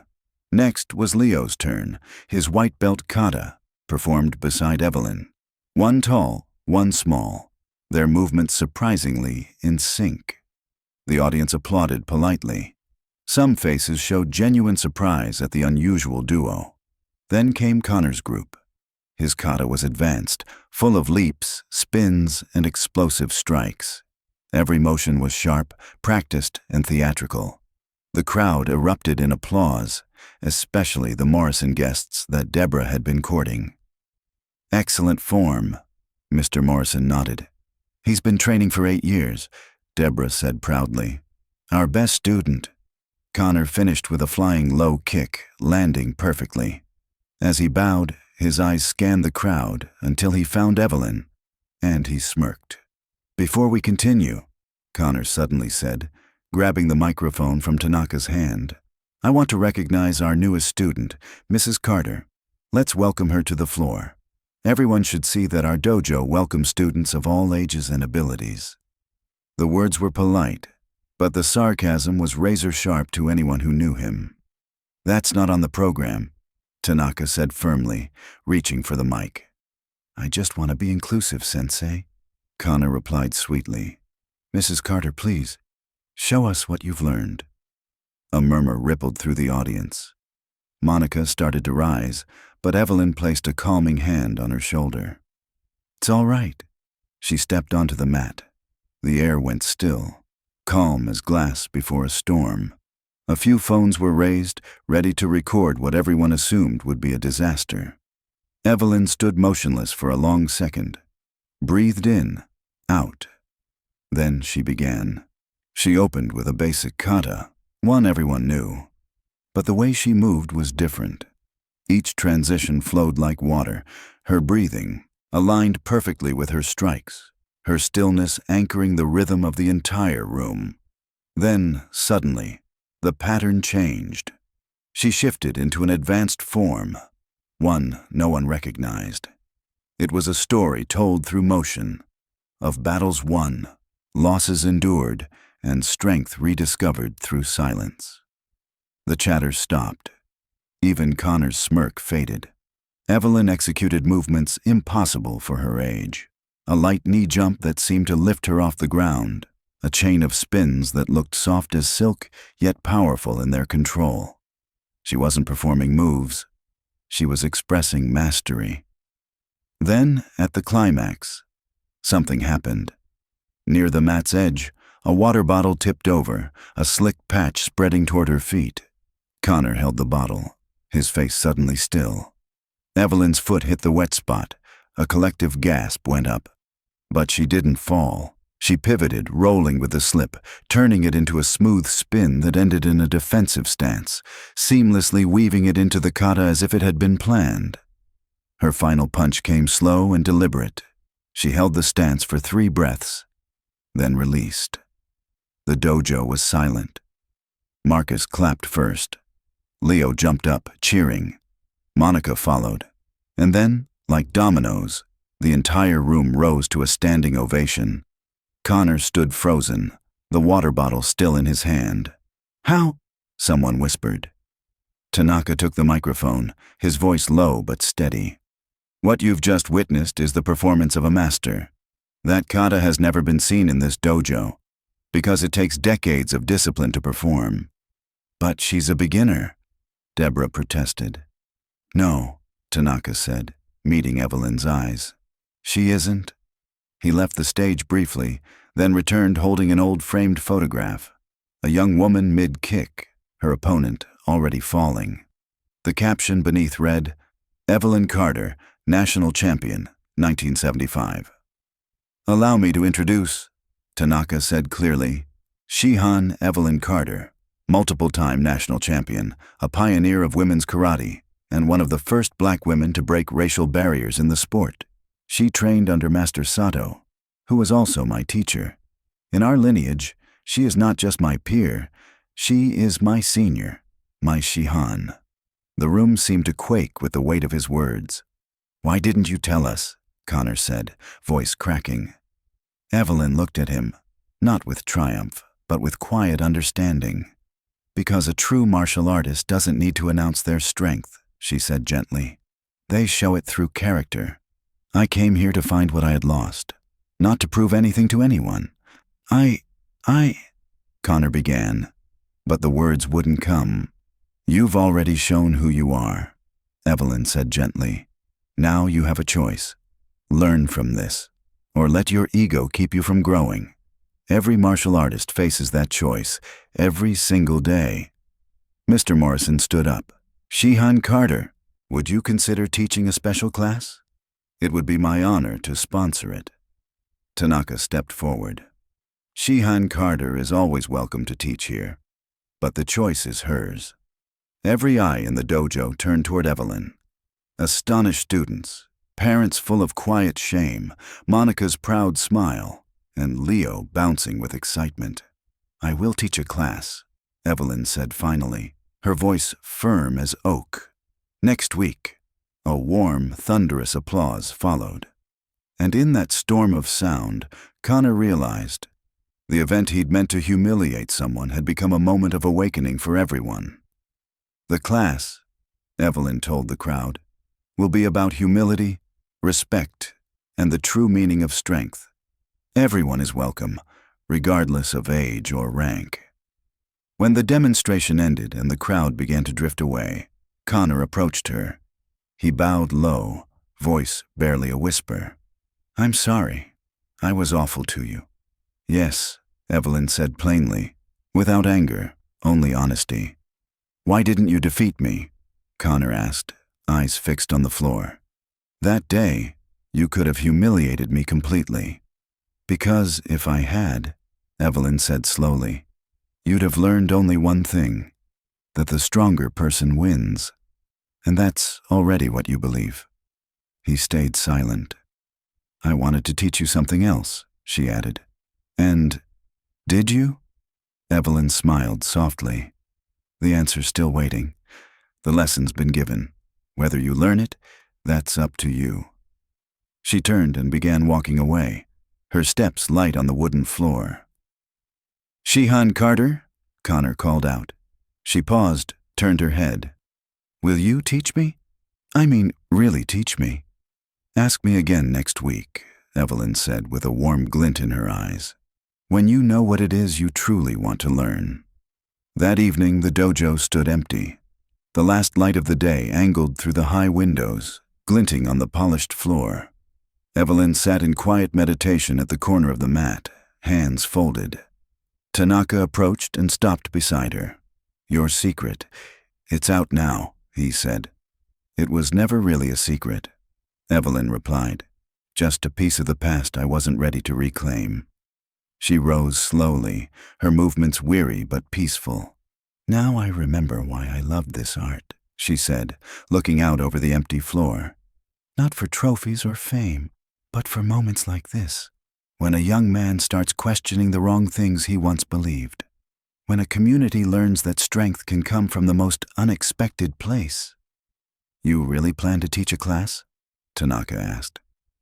Speaker 2: Next was Leo's turn, his white belt kata, performed beside Evelyn. One tall, one small, their movements surprisingly in sync. The audience applauded politely. Some faces showed genuine surprise at the unusual duo. Then came Connor's group. His kata was advanced, full of leaps, spins, and explosive strikes. Every motion was sharp, practiced, and theatrical. The crowd erupted in applause, especially the Morrison guests that Deborah had been courting. "Excellent form," Mr. Morrison nodded. "He's been training for 8 years, Deborah said proudly. "Our best student." Connor finished with a flying low kick, landing perfectly. As he bowed, his eyes scanned the crowd until he found Evelyn, and he smirked. "Before we continue," Connor suddenly said, grabbing the microphone from Tanaka's hand, "I want to recognize our newest student, Mrs. Carter. Let's welcome her to the floor. Everyone should see that our dojo welcomes students of all ages and abilities." The words were polite, but the sarcasm was razor-sharp to anyone who knew him. "That's not on the program," Tanaka said firmly, reaching for the mic. "I just want to be inclusive, Sensei," Connor replied sweetly. Mrs. Carter, please, show us what you've learned." A murmur rippled through the audience. Monica started to rise, but Evelyn placed a calming hand on her shoulder. "It's all right." She stepped onto the mat. The air went still, calm as glass before a storm. A few phones were raised, ready to record what everyone assumed would be a disaster. Evelyn stood motionless for a long second, breathed in, out. Then she began. She opened with a basic kata, one everyone knew. But the way she moved was different. Each transition flowed like water, her breathing aligned perfectly with her strikes, her stillness anchoring the rhythm of the entire room. Then, suddenly, the pattern changed. She shifted into an advanced form, one no one recognized. It was a story told through motion, of battles won, losses endured, and strength rediscovered through silence. The chatter stopped. Even Connor's smirk faded. Evelyn executed movements impossible for her age. A light knee jump that seemed to lift her off the ground, a chain of spins that looked soft as silk, yet powerful in their control. She wasn't performing moves. She was expressing mastery. Then, at the climax, something happened. Near the mat's edge, a water bottle tipped over, a slick patch spreading toward her feet. Connor held the bottle, his face suddenly still. Evelyn's foot hit the wet spot. A collective gasp went up. But she didn't fall. She pivoted, rolling with the slip, turning it into a smooth spin that ended in a defensive stance, seamlessly weaving it into the kata as if it had been planned. Her final punch came slow and deliberate. She held the stance for 3 breaths, then released. The dojo was silent. Marcus clapped first. Leo jumped up, cheering. Monica followed. And then, like dominoes, the entire room rose to a standing ovation. Connor stood frozen, the water bottle still in his hand. "How?" someone whispered. Tanaka took the microphone, his voice low but steady. "What you've just witnessed is the performance of a master. That kata has never been seen in this dojo, because it takes decades of discipline to perform." "But she's a beginner," Deborah protested. "No," Tanaka said, meeting Evelyn's eyes. "She isn't." He left the stage briefly, then returned holding an old framed photograph. A young woman mid-kick, her opponent already falling. The caption beneath read, "Evelyn Carter, National Champion, 1975. "Allow me to introduce," Tanaka said clearly, "Shihan Evelyn Carter, multiple-time national champion, a pioneer of women's karate, and one of the first black women to break racial barriers in the sport. She trained under Master Sato, who was also my teacher. In our lineage, she is not just my peer, she is my senior, my Shihan." The room seemed to quake with the weight of his words. "Why didn't you tell us?" Connor said, voice cracking. Evelyn looked at him, not with triumph, but with quiet understanding. "Because a true martial artist doesn't need to announce their strength," she said gently. "They show it through character. I came here to find what I had lost, not to prove anything to anyone. I, Connor began, but the words wouldn't come. "You've already shown who you are," Evelyn said gently. "Now you have a choice. Learn from this, or let your ego keep you from growing. Every martial artist faces that choice, every single day." Mr. Morrison stood up. "Shihan Carter, would you consider teaching a special class? It would be my honor to sponsor it." Tanaka stepped forward. "Shihan Carter is always welcome to teach here, but the choice is hers." Every eye in the dojo turned toward Evelyn. Astonished students, parents full of quiet shame, Monica's proud smile, and Leo bouncing with excitement. "I will teach a class," Evelyn said finally, her voice firm as oak. "Next week." A warm, thunderous applause followed. And in that storm of sound, Connor realized the event he'd meant to humiliate someone had become a moment of awakening for everyone. "The class," Evelyn told the crowd, "will be about humility, respect, and the true meaning of strength. Everyone is welcome, regardless of age or rank. When the demonstration ended and the crowd began to drift away, Connor approached her. He bowed low, voice barely a whisper. "I'm sorry. I was awful to you." "Yes," Evelyn said plainly, without anger, only honesty. "Why didn't you defeat me?" Connor asked, eyes fixed on the floor. "That day, you could have humiliated me completely." "Because if I had," Evelyn said slowly, "you'd have learned only one thing, that the stronger person wins. And that's already what you believe." He stayed silent. "I wanted to teach you something else," she added. "And did you?" Evelyn smiled softly. "The answer's still waiting. The lesson's been given. Whether you learn it, that's up to you." She turned and began walking away, her steps light on the wooden floor. "Shihan Carter," Connor called out. She paused, turned her head. "Will you teach me? I mean, really teach me?" "Ask me again next week," Evelyn said with a warm glint in her eyes. "When you know what it is you truly want to learn." That evening, the dojo stood empty. The last light of the day angled through the high windows, glinting on the polished floor. Evelyn sat in quiet meditation at the corner of the mat, hands folded. Tanaka approached and stopped beside her. "Your secret. It's out now," he said. "It was never really a secret," Evelyn replied. "Just a piece of the past I wasn't ready to reclaim." She rose slowly, her movements weary but peaceful. "Now I remember why I loved this art," she said, looking out over the empty floor. "Not for trophies or fame, but for moments like this, when a young man starts questioning the wrong things he once believed. When a community learns that strength can come from the most unexpected place." "You really plan to teach a class?" Tanaka asked.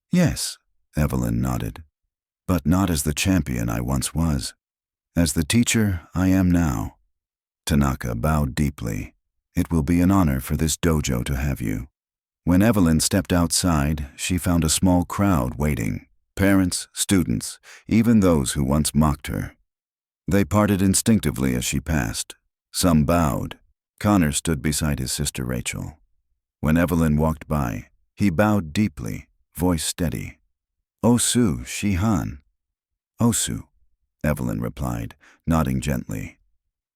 Speaker 2: "Yes," Evelyn nodded. "But not as the champion I once was. As the teacher I am now." Tanaka bowed deeply. "It will be an honor for this dojo to have you." When Evelyn stepped outside, she found a small crowd waiting. Parents, students, even those who once mocked her. They parted instinctively as she passed. Some bowed. Connor stood beside his sister Rachel. When Evelyn walked by, he bowed deeply, voice steady. "Osu, Shihan." "Osu," Evelyn replied, nodding gently.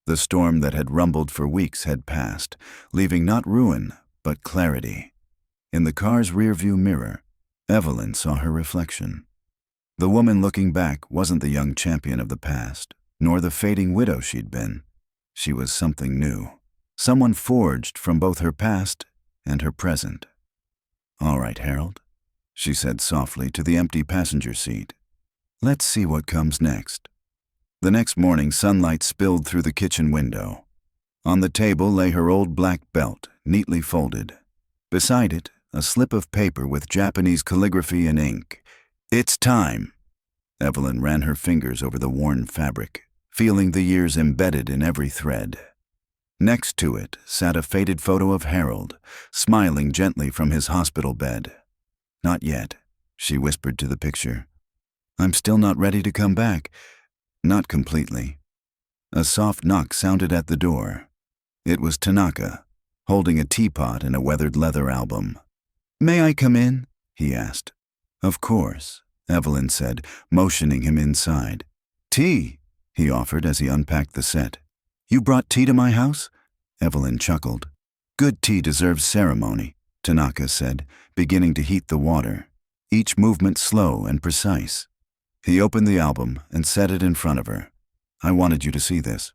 Speaker 2: The storm that had rumbled for weeks had passed, leaving not ruin, but clarity. In the car's rearview mirror, Evelyn saw her reflection. The woman looking back wasn't the young champion of the past, nor the fading widow she'd been. She was something new, someone forged from both her past and her present. "All right, Harold," she said softly to the empty passenger seat. "Let's see what comes next." The next morning, sunlight spilled through the kitchen window. On the table lay her old black belt, neatly folded. Beside it, a slip of paper with Japanese calligraphy and ink. "It's time." Evelyn ran her fingers over the worn fabric, feeling the years embedded in every thread. Next to it sat a faded photo of Harold, smiling gently from his hospital bed. "Not yet," she whispered to the picture. "I'm still not ready to come back. Not completely." A soft knock sounded at the door. It was Tanaka, holding a teapot and a weathered leather album. "May I come in?" he asked. "Of course," Evelyn said, motioning him inside. "Tea," he offered as he unpacked the set. "You brought tea to my house?" Evelyn chuckled. "Good tea deserves ceremony," Tanaka said, beginning to heat the water, each movement slow and precise. He opened the album and set it in front of her. "I wanted you to see this."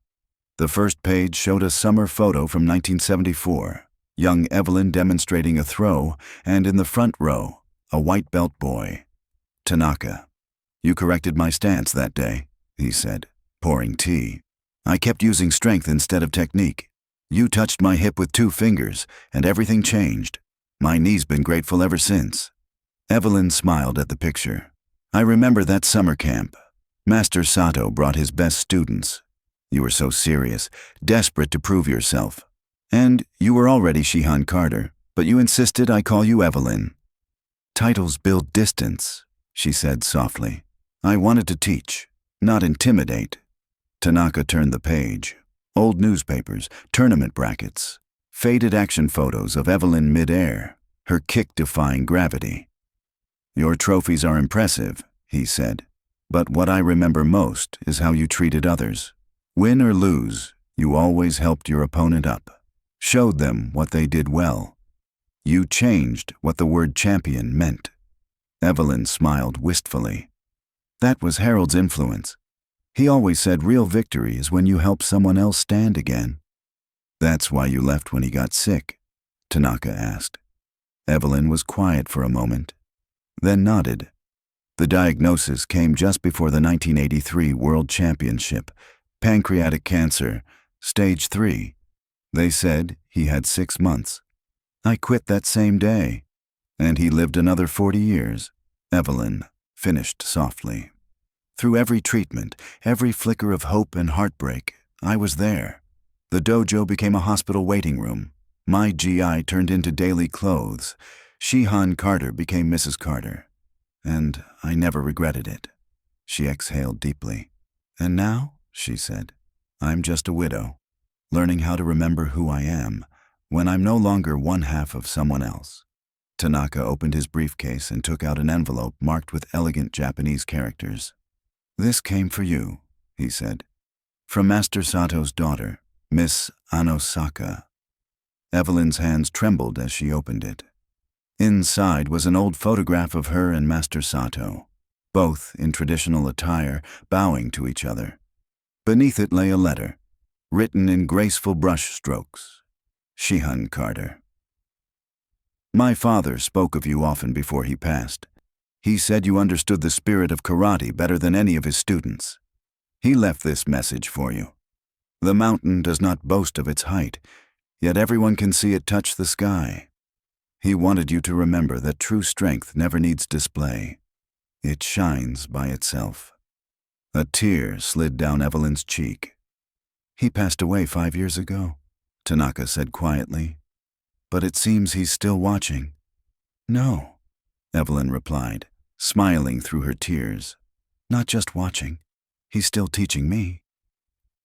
Speaker 2: The first page showed a summer photo from 1974, young Evelyn demonstrating a throw, and in the front row, a white belt boy. "Tanaka, you corrected my stance that day," he said, pouring tea. "I kept using strength instead of technique. You touched my hip with 2 fingers, and everything changed. My knee's been grateful ever since." Evelyn smiled at the picture. "I remember that summer camp. Master Sato brought his best students. You were so serious, desperate to prove yourself. And you were already Shihan Carter, but you insisted I call you Evelyn." "Titles build distance," she said softly. "I wanted to teach, not intimidate. Tanaka turned the page. Old newspapers, tournament brackets, faded action photos of Evelyn mid-air, her kick defying gravity. "Your trophies are impressive," he said, "but what I remember most is how you treated others. Win or lose, you always helped your opponent up, showed them what they did well. You changed what the word champion meant." Evelyn smiled wistfully. "That was Harold's influence. He always said real victory is when you help someone else stand again." "That's why you left when he got sick?" Tanaka asked. Evelyn was quiet for a moment, then nodded. "The diagnosis came just before the 1983 World Championship. Pancreatic cancer, stage 3. They said he had 6 months. I quit that same day, and he lived another 40 years, Evelyn finished softly. "Through every treatment, every flicker of hope and heartbreak, I was there. The dojo became a hospital waiting room. My GI turned into daily clothes. Evelyn Carter became Mrs. Carter. And I never regretted it." She exhaled deeply. "And now," she said, "I'm just a widow, learning how to remember who I am when I'm no longer one half of someone else." Tanaka opened his briefcase and took out an envelope marked with elegant Japanese characters. "This came for you," he said. "From Master Sato's daughter, Miss Anosaka." Evelyn's hands trembled as she opened it. Inside was an old photograph of her and Master Sato, both in traditional attire, bowing to each other. Beneath it lay a letter, written in graceful brush strokes. "Evelyn Carter. My father spoke of you often before he passed. He said you understood the spirit of karate better than any of his students. He left this message for you. The mountain does not boast of its height, yet everyone can see it touch the sky. He wanted you to remember that true strength never needs display. It shines by itself." A tear slid down Evelyn's cheek. "He passed away 5 years ago," Tanaka said quietly. "But it seems he's still watching." "No," Evelyn replied, smiling through her tears. "Not just watching. He's still teaching me."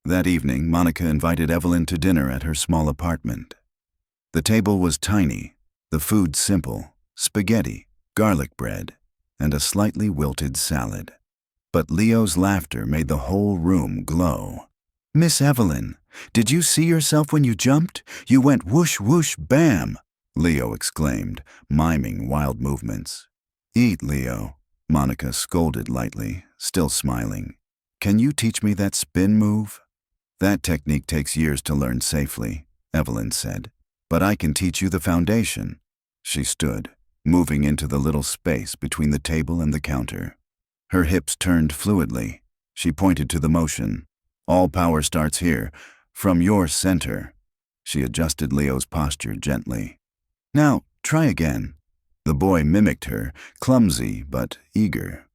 Speaker 2: That evening, Monica invited Evelyn to dinner at her small apartment. The table was tiny, the food simple: spaghetti, garlic bread, and a slightly wilted salad. But Leo's laughter made the whole room glow. "Miss Evelyn, did you see yourself when you jumped? You went whoosh, whoosh, bam!" Leo exclaimed, miming wild movements. "Eat, Leo," Monica scolded lightly, still smiling. "Can you teach me that spin move?" "That technique takes years to learn safely," Evelyn said. "But I can teach you the foundation." She stood, moving into the little space between the table and the counter. Her hips turned fluidly. She pointed to the motion. "All power starts here, from your center." She adjusted Leo's posture gently. "Now, try again." The boy mimicked her, clumsy but eager.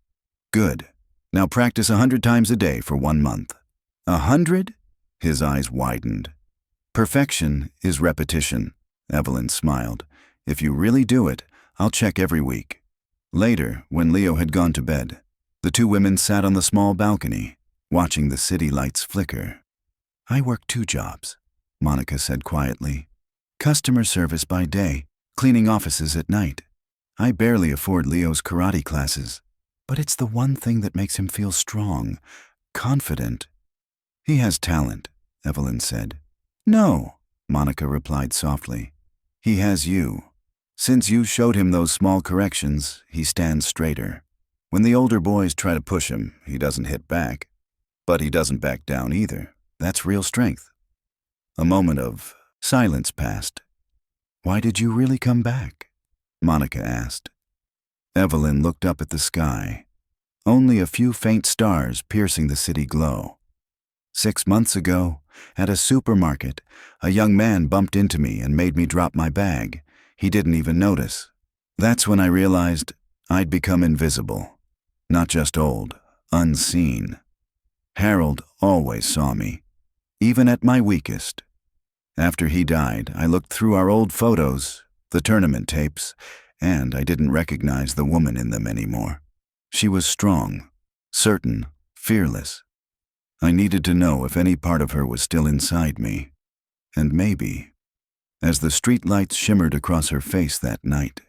Speaker 2: "Good. Now practice 100 times a day for 1 month. 100? His eyes widened. "Perfection is repetition," Evelyn smiled. "If you really do it, I'll check every week." Later, when Leo had gone to bed, the two women sat on the small balcony, watching the city lights flicker. "I work 2 jobs," Monica said quietly. "Customer service by day, cleaning offices at night. I barely afford Leo's karate classes, but it's the one thing that makes him feel strong, confident." "He has talent," Evelyn said. "No," Monica replied softly. "He has you. Since you showed him those small corrections, he stands straighter. When the older boys try to push him, he doesn't hit back. But he doesn't back down either. That's real strength." A moment of silence passed. "Why did you really come back?" Monica asked. Evelyn looked up at the sky. Only a few faint stars piercing the city glow. 6 months ago, at a supermarket, a young man bumped into me and made me drop my bag. He didn't even notice. That's when I realized I'd become invisible. Not just old, unseen. Harold always saw me, even at my weakest. After he died, I looked through our old photos, the tournament tapes, and I didn't recognize the woman in them anymore. She was strong, certain, fearless. I needed to know if any part of her was still inside me. And maybe, as the streetlights shimmered across her face that night,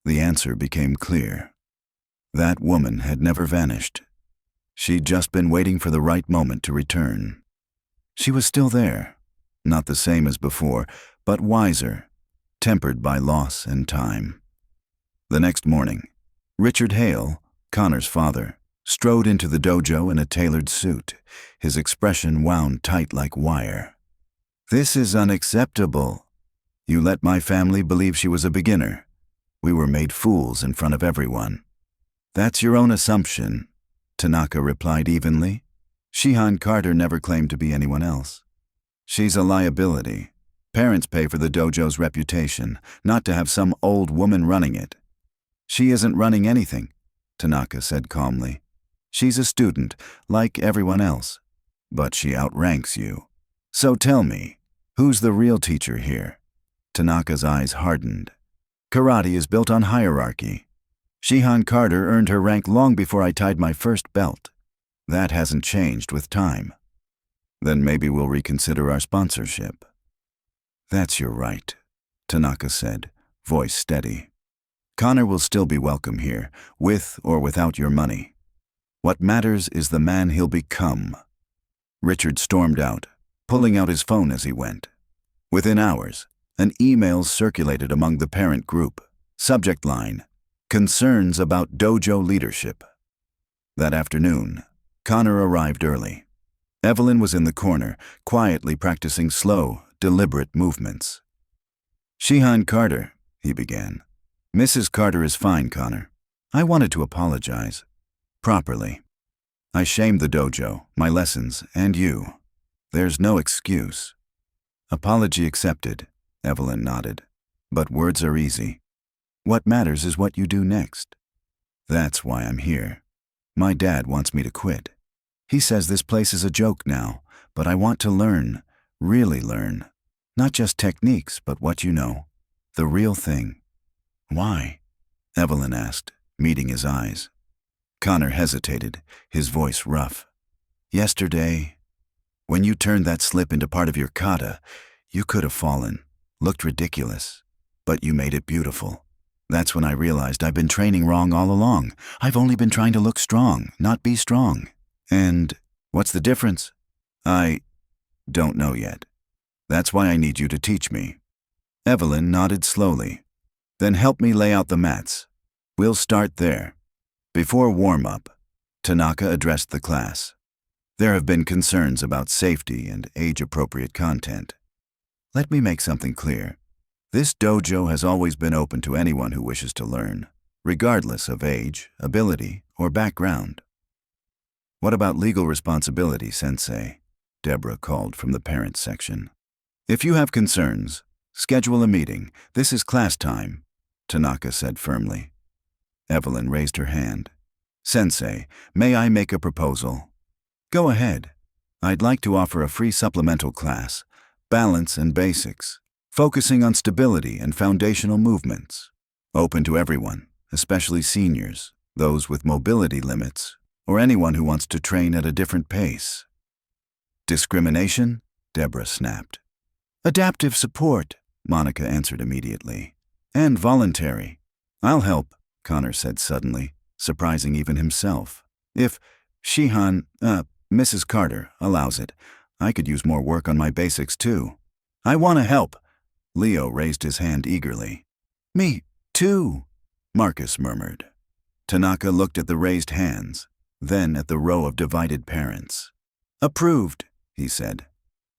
Speaker 2: the answer became clear. That woman had never vanished. She'd just been waiting for the right moment to return. She was still there, not the same as before, but wiser, tempered by loss and time. The next morning, Richard Hale, Connor's father, strode into the dojo in a tailored suit, his expression wound tight like wire. "This is unacceptable. You let my family believe she was a beginner. We were made fools in front of everyone." "That's your own assumption," Tanaka replied evenly. "Shihan Carter never claimed to be anyone else. She's a liability. Parents pay for the dojo's reputation, not to have some old woman running it." "She isn't running anything," Tanaka said calmly. "She's a student, like everyone else. But she outranks you. So tell me, who's the real teacher here?" Tanaka's eyes hardened. "Karate is built on hierarchy. Shihan Carter earned her rank long before I tied my first belt. That hasn't changed with time." "Then maybe we'll reconsider our sponsorship." "That's your right," Tanaka said, voice steady. "Connor will still be welcome here, with or without your money. What matters is the man he'll become." Richard stormed out, pulling out his phone as he went. Within hours, an email circulated among the parent group. Subject line, "Concerns about dojo leadership." That afternoon, Connor arrived early. Evelyn was in the corner, quietly practicing slow, deliberate movements. "Shihan Carter," he began. "Mrs. Carter is fine, Connor. I wanted to apologize. Properly. I shamed the dojo, my lessons, and you. There's no excuse." "Apology accepted," Evelyn nodded. "But words are easy. What matters is what you do next." "That's why I'm here. My dad wants me to quit. He says this place is a joke now, but I want to learn, really learn. Not just techniques, but what you know. The real thing." "Why?" Evelyn asked, meeting his eyes. Connor hesitated, his voice rough. "Yesterday, when you turned that slip into part of your kata, you could have fallen, looked ridiculous, but you made it beautiful. That's when I realized I've been training wrong all along. I've only been trying to look strong, not be strong. And what's the difference? I don't know yet. That's why I need you to teach me." Evelyn nodded slowly. "Then help me lay out the mats. We'll start there." Before warm-up, Tanaka addressed the class. "There have been concerns about safety and age-appropriate content. Let me make something clear. This dojo has always been open to anyone who wishes to learn, regardless of age, ability, or background." "What about legal responsibility, Sensei?" Deborah called from the parents section. "If you have concerns, schedule a meeting. This is class time," Tanaka said firmly. Evelyn raised her hand. "Sensei, may I make a proposal?" "Go ahead. I'd like to offer a free supplemental class, Balance and Basics, focusing on stability and foundational movements. Open to everyone, especially seniors, those with mobility limits, or anyone who wants to train at a different pace." "Discrimination?" Deborah snapped. "Adaptive support," Monica answered immediately. "And voluntary." "I'll help," Connor said suddenly, surprising even himself. "If Mrs. Carter allows it, I could use more work on my basics too." "I want to help." Leo raised his hand eagerly. "Me too," Marcus murmured. Tanaka looked at the raised hands, then at the row of divided parents. "Approved," he said.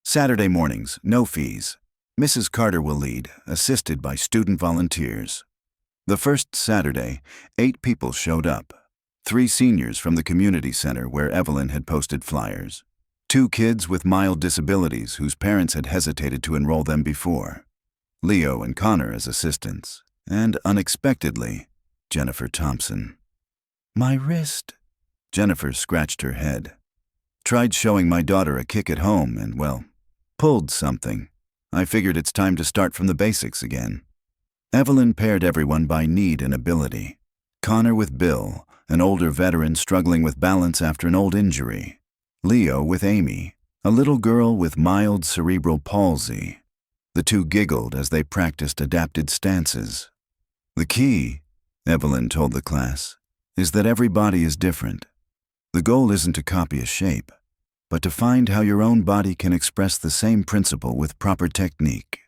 Speaker 2: "Saturday mornings, no fees. Mrs. Carter will lead, assisted by student volunteers." The first Saturday, 8 people showed up. 3 seniors from the community center where Evelyn had posted flyers. 2 kids with mild disabilities whose parents had hesitated to enroll them before. Leo and Connor as assistants. And unexpectedly, Jennifer Thompson. "My wrist." Jennifer scratched her head. "Tried showing my daughter a kick at home and, well, pulled something. I figured it's time to start from the basics again." Evelyn paired everyone by need and ability. Connor with Bill, an older veteran struggling with balance after an old injury. Leo with Amy, a little girl with mild cerebral palsy. The two giggled as they practiced adapted stances. The key, Evelyn told the class, is that every body is different. The goal isn't to copy a shape, but to find how your own body can express the same principle with proper technique.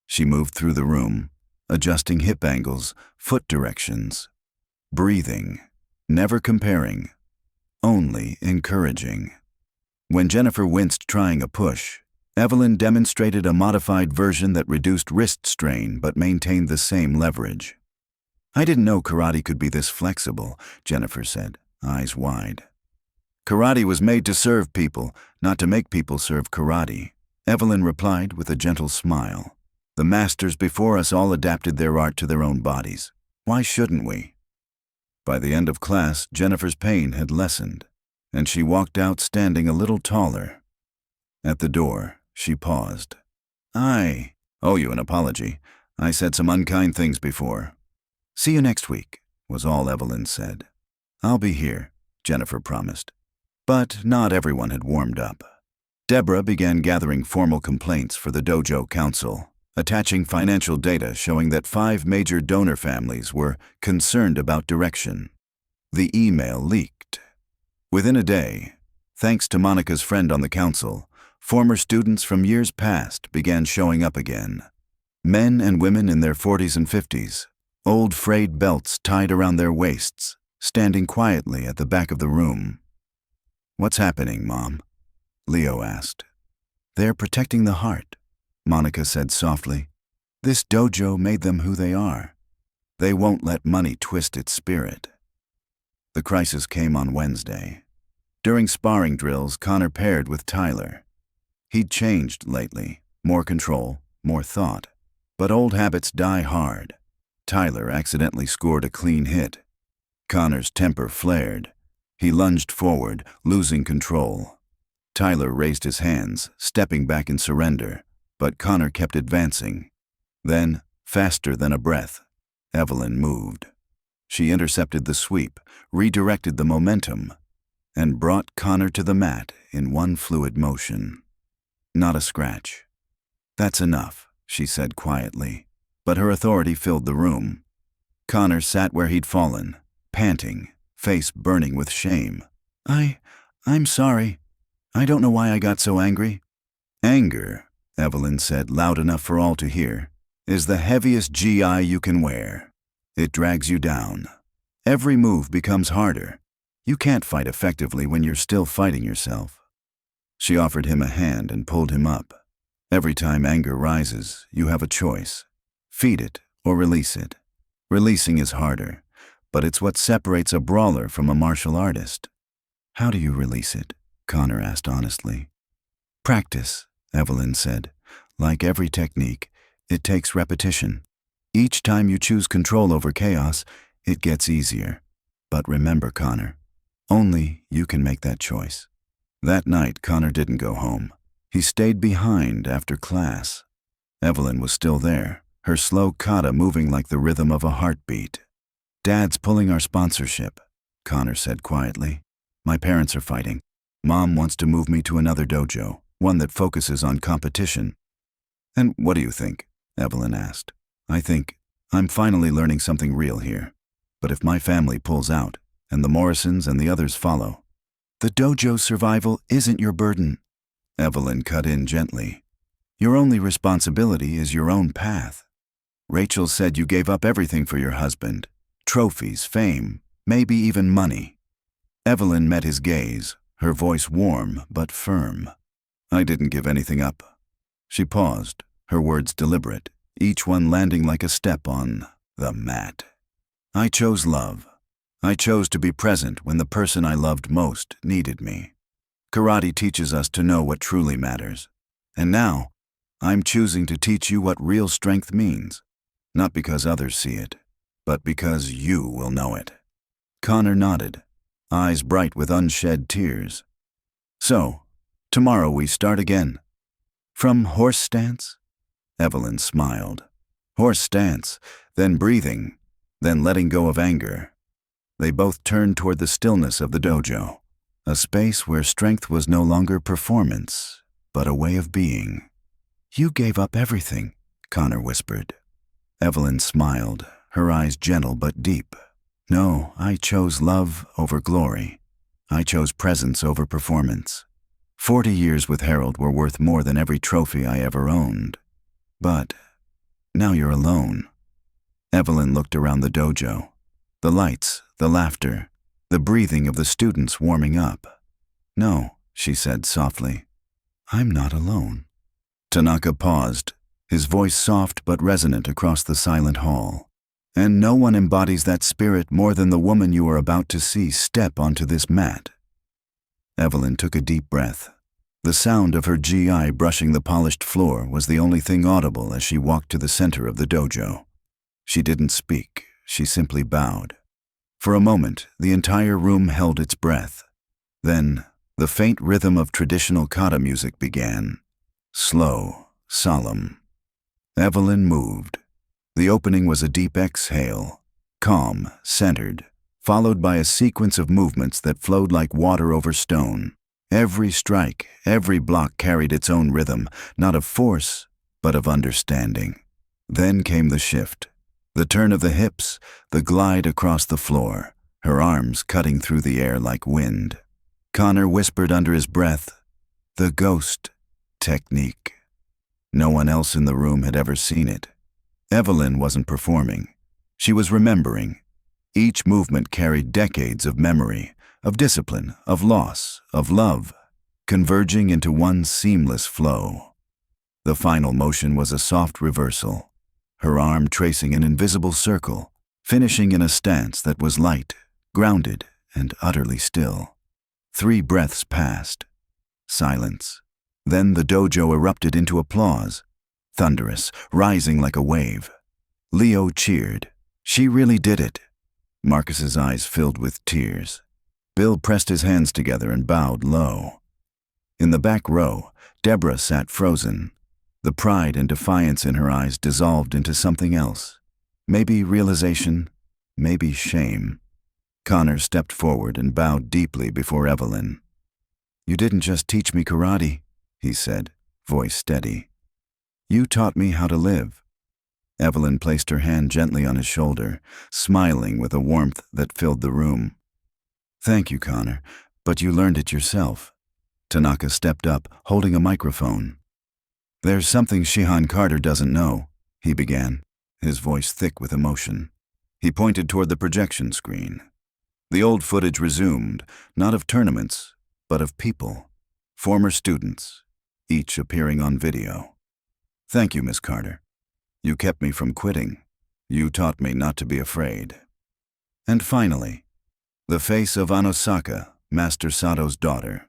Speaker 2: She moved through the room, adjusting hip angles, foot directions, breathing, never comparing, only encouraging. When Jennifer winced trying a push, Evelyn demonstrated a modified version that reduced wrist strain but maintained the same leverage. I didn't know karate could be this flexible, Jennifer said, eyes wide. Karate was made to serve people, not to make people serve karate, Evelyn replied with a gentle smile. The masters before us all adapted their art to their own bodies. Why shouldn't we? By the end of class, Jennifer's pain had lessened, and she walked out standing a little taller. At the door, she paused. I owe you an apology. I said some unkind things before. See you next week, was all Evelyn said. I'll be here, Jennifer promised. But not everyone had warmed up. Deborah began gathering formal complaints for the dojo council, attaching financial data showing that 5 major donor families were concerned about direction. The email leaked. Within a day, thanks to Monica's friend on the council, former students from years past began showing up again. Men and women in their 40s and 50s, old frayed belts tied around their waists, standing quietly at the back of the room. What's happening, Mom? Leo asked. They're protecting the heart, Monica said softly. This dojo made them who they are. They won't let money twist its spirit. The crisis came on Wednesday. During sparring drills, Connor paired with Tyler. He'd changed lately, more control, more thought. But old habits die hard. Tyler accidentally scored a clean hit. Connor's temper flared. He lunged forward, losing control. Tyler raised his hands, stepping back in surrender, but Connor kept advancing. Then, faster than a breath, Evelyn moved. She intercepted the sweep, redirected the momentum, and brought Connor to the mat in one fluid motion. Not a scratch. That's enough, she said quietly, but her authority filled the room. Connor sat where he'd fallen, panting, face burning with shame. I'm sorry. I don't know why I got so angry. Anger, Evelyn said loud enough for all to hear, is the heaviest GI you can wear. It drags you down. Every move becomes harder. You can't fight effectively when you're still fighting yourself. She offered him a hand and pulled him up. Every time anger rises, you have a choice. Feed it or release it. Releasing is harder, but it's what separates a brawler from a martial artist. How do you release it? Connor asked honestly. Practice, Evelyn said. Like every technique, it takes repetition. Each time you choose control over chaos, it gets easier. But remember, Connor, only you can make that choice. That night, Connor didn't go home. He stayed behind after class. Evelyn was still there, her slow kata moving like the rhythm of a heartbeat. Dad's pulling our sponsorship, Connor said quietly. My parents are fighting. Mom wants to move me to another dojo, one that focuses on competition. And what do you think? Evelyn asked. I think I'm finally learning something real here. But if my family pulls out, and the Morrisons and the others follow, the dojo's survival isn't your burden. Evelyn cut in gently. Your only responsibility is your own path. Rachel said you gave up everything for your husband. Trophies, fame, maybe even money. Evelyn met his gaze, her voice warm but firm. I didn't give anything up. She paused, her words deliberate, each one landing like a step on the mat. I chose love. I chose to be present when the person I loved most needed me. Karate teaches us to know what truly matters. And now, I'm choosing to teach you what real strength means. Not because others see it, but because you will know it. Connor nodded, eyes bright with unshed tears. So, tomorrow we start again. From horse stance? Evelyn smiled. Horse stance, then breathing, then letting go of anger. They both turned toward the stillness of the dojo, a space where strength was no longer performance, but a way of being. "You gave up everything," Connor whispered. Evelyn smiled, her eyes gentle but deep. "No, I chose love over glory. I chose presence over performance. 40 years with Harold were worth more than every trophy I ever owned. But now you're alone." Evelyn looked around the dojo. The lights, the laughter, the breathing of the students warming up. "No," she said softly. "I'm not alone." Tanaka paused, his voice soft but resonant across the silent hall. "And no one embodies that spirit more than the woman you are about to see step onto this mat." Evelyn took a deep breath. The sound of her GI brushing the polished floor was the only thing audible as she walked to the center of the dojo. She didn't speak, she simply bowed. For a moment, the entire room held its breath. Then, the faint rhythm of traditional kata music began. Slow, solemn. Evelyn moved. The opening was a deep exhale, calm, centered, followed by a sequence of movements that flowed like water over stone. Every strike, every block carried its own rhythm, not of force, but of understanding. Then came the shift. The turn of the hips, the glide across the floor, her arms cutting through the air like wind. Connor whispered under his breath, "The ghost technique." No one else in the room had ever seen it. Evelyn wasn't performing. She was remembering. Each movement carried decades of memory, of discipline, of loss, of love, converging into one seamless flow. The final motion was a soft reversal, her arm tracing an invisible circle, finishing in a stance that was light, grounded, and utterly still. 3 breaths passed. Silence. Then the dojo erupted into applause, thunderous, rising like a wave. Leo cheered. "She really did it." Marcus's eyes filled with tears. Bill pressed his hands together and bowed low. In the back row, Deborah sat frozen. The pride and defiance in her eyes dissolved into something else. Maybe realization, maybe shame. Connor stepped forward and bowed deeply before Evelyn. "You didn't just teach me karate," he said, voice steady. "You taught me how to live." Evelyn placed her hand gently on his shoulder, smiling with a warmth that filled the room. "Thank you, Connor, but you learned it yourself." Tanaka stepped up, holding a microphone. "There's something Shihan Carter doesn't know," he began, his voice thick with emotion. He pointed toward the projection screen. The old footage resumed, not of tournaments, but of people, former students, each appearing on video. "Thank you, Miss Carter. You kept me from quitting. You taught me not to be afraid." And finally, the face of Anosaka, Master Sato's daughter.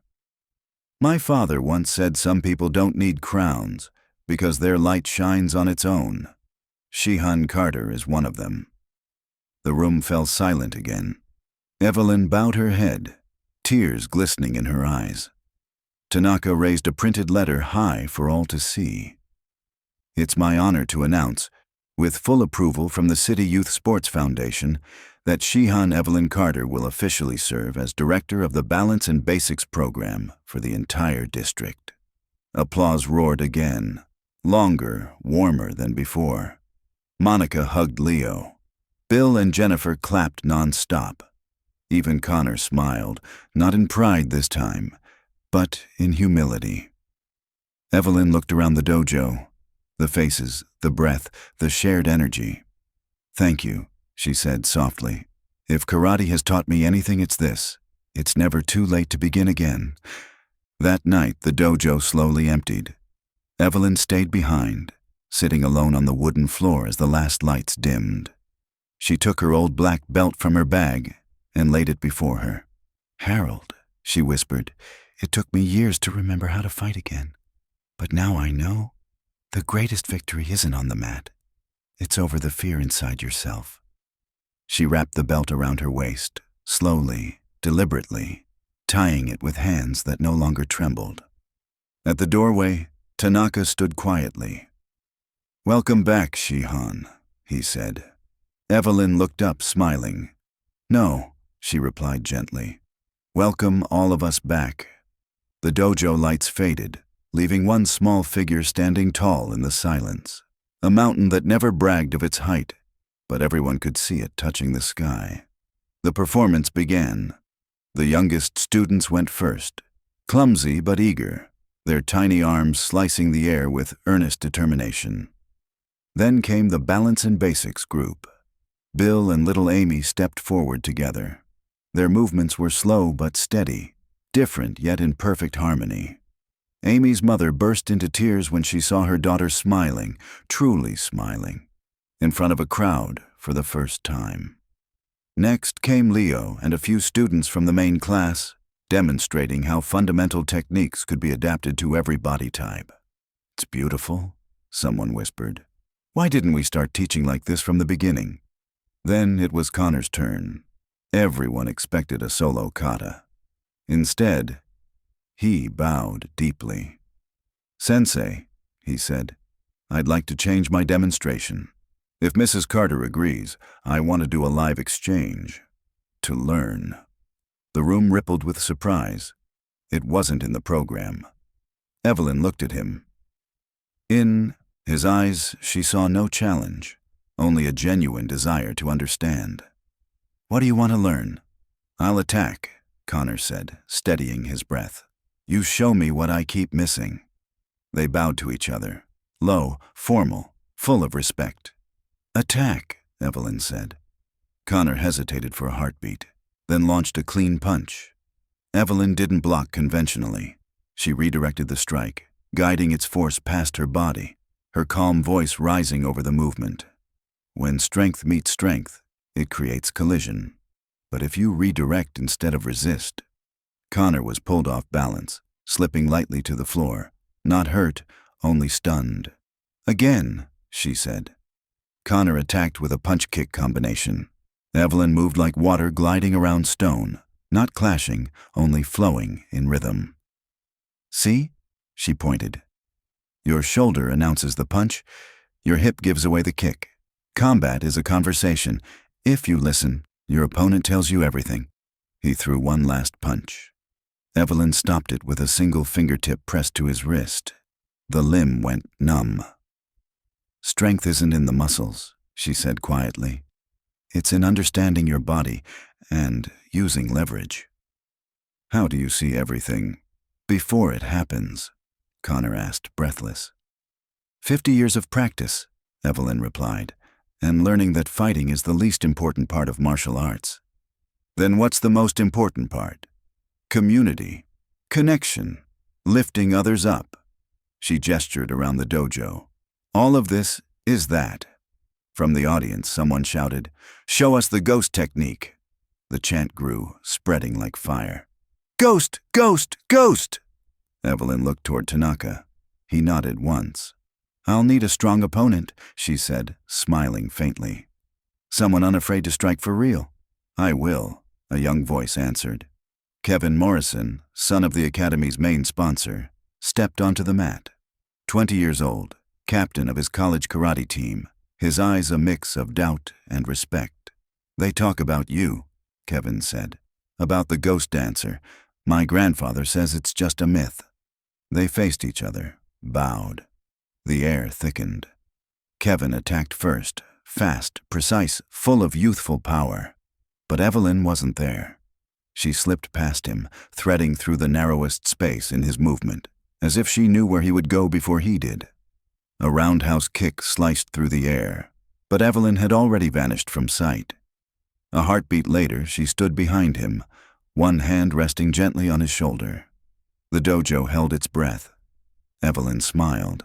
Speaker 2: "My father once said some people don't need crowns because their light shines on its own. Shihan Carter is one of them." The room fell silent again. Evelyn bowed her head, tears glistening in her eyes. Tanaka raised a printed letter high for all to see. "It's my honor to announce, with full approval from the City Youth Sports Foundation, that Shihan Evelyn Carter will officially serve as director of the Balance and Basics program for the entire district." Applause roared again, longer, warmer than before. Monica hugged Leo. Bill and Jennifer clapped non-stop. Even Connor smiled, not in pride this time, but in humility. Evelyn looked around the dojo, the faces, the breath, the shared energy. "Thank you," she said softly. "If karate has taught me anything, it's this. It's never too late to begin again." That night, the dojo slowly emptied. Evelyn stayed behind, sitting alone on the wooden floor as the last lights dimmed. She took her old black belt from her bag and laid it before her. "Harold," she whispered, "it took me years to remember how to fight again. But now I know the greatest victory isn't on the mat. It's over the fear inside yourself." She wrapped the belt around her waist, slowly, deliberately, tying it with hands that no longer trembled. At the doorway, Tanaka stood quietly. "Welcome back, Shihan," he said. Evelyn looked up, smiling. "No, she replied gently. Welcome all of us back. The dojo lights faded, leaving one small figure standing tall in the silence. A mountain that never bragged of its height, but everyone could see it touching the sky. The performance began. The youngest students went first, clumsy but eager, their tiny arms slicing the air with earnest determination. Then came the Balance and Basics group. Bill and little Amy stepped forward together. Their movements were slow but steady, different yet in perfect harmony. Amy's mother burst into tears when she saw her daughter smiling, truly smiling, in front of a crowd for the first time. Next came Leo and a few students from the main class, demonstrating how fundamental techniques could be adapted to every body type. It's beautiful, someone whispered. Why didn't we start teaching like this from the beginning? Then it was Connor's turn. Everyone expected a solo kata. Instead, he bowed deeply. Sensei, he said, I'd like to change my demonstration. If Mrs. Carter agrees, I want to do a live exchange. To learn. The room rippled with surprise. It wasn't in the program. Evelyn looked at him. In his eyes, she saw no challenge, only a genuine desire to understand. What do you want to learn? I'll attack, Connor said, steadying his breath. You show me what I keep missing. They bowed to each other, low, formal, full of respect. Attack, Evelyn said. Connor hesitated for a heartbeat, then launched a clean punch. Evelyn didn't block conventionally. She redirected the strike, guiding its force past her body, her calm voice rising over the movement. When strength meets strength, it creates collision. But if you redirect instead of resist... Connor was pulled off balance, slipping lightly to the floor, not hurt, only stunned. Again, she said. Connor attacked with a punch-kick combination. Evelyn moved like water gliding around stone, not clashing, only flowing in rhythm. See? She pointed. Your shoulder announces the punch, your hip gives away the kick. Combat is a conversation. If you listen, your opponent tells you everything. He threw one last punch. Evelyn stopped it with a single fingertip pressed to his wrist. The limb went numb. Strength isn't in the muscles, she said quietly. It's in understanding your body and using leverage. How do you see everything before it happens? Connor asked, breathless. 50 years of practice, Evelyn replied, and learning that fighting is the least important part of martial arts. Then what's the most important part? Community, connection, lifting others up. She gestured around the dojo. All of this is that. From the audience, someone shouted, "Show us the ghost technique." The chant grew, spreading like fire. Ghost! Ghost! Ghost! Evelyn looked toward Tanaka. He nodded once. I'll need a strong opponent, she said, smiling faintly. Someone unafraid to strike for real. I will, a young voice answered. Kevin Morrison, son of the Academy's main sponsor, stepped onto the mat. 20 years old, captain of his college karate team, his eyes a mix of doubt and respect. They talk about you, Kevin said. About the ghost dancer. My grandfather says it's just a myth. They faced each other, bowed. The air thickened. Kevin attacked first, fast, precise, full of youthful power. But Evelyn wasn't there. She slipped past him, threading through the narrowest space in his movement, as if she knew where he would go before he did. A roundhouse kick sliced through the air, but Evelyn had already vanished from sight. A heartbeat later, she stood behind him, one hand resting gently on his shoulder. The dojo held its breath. Evelyn smiled.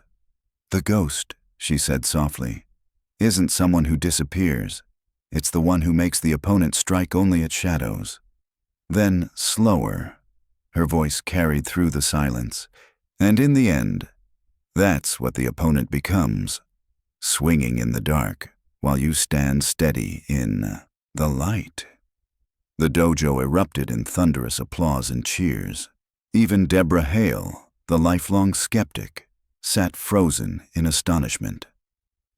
Speaker 2: The ghost, she said softly, isn't someone who disappears. It's the one who makes the opponent strike only at shadows. Then, slower, her voice carried through the silence, and in the end, that's what the opponent becomes, swinging in the dark while you stand steady in the light. The dojo erupted in thunderous applause and cheers. Even Deborah Hale, the lifelong skeptic, sat frozen in astonishment.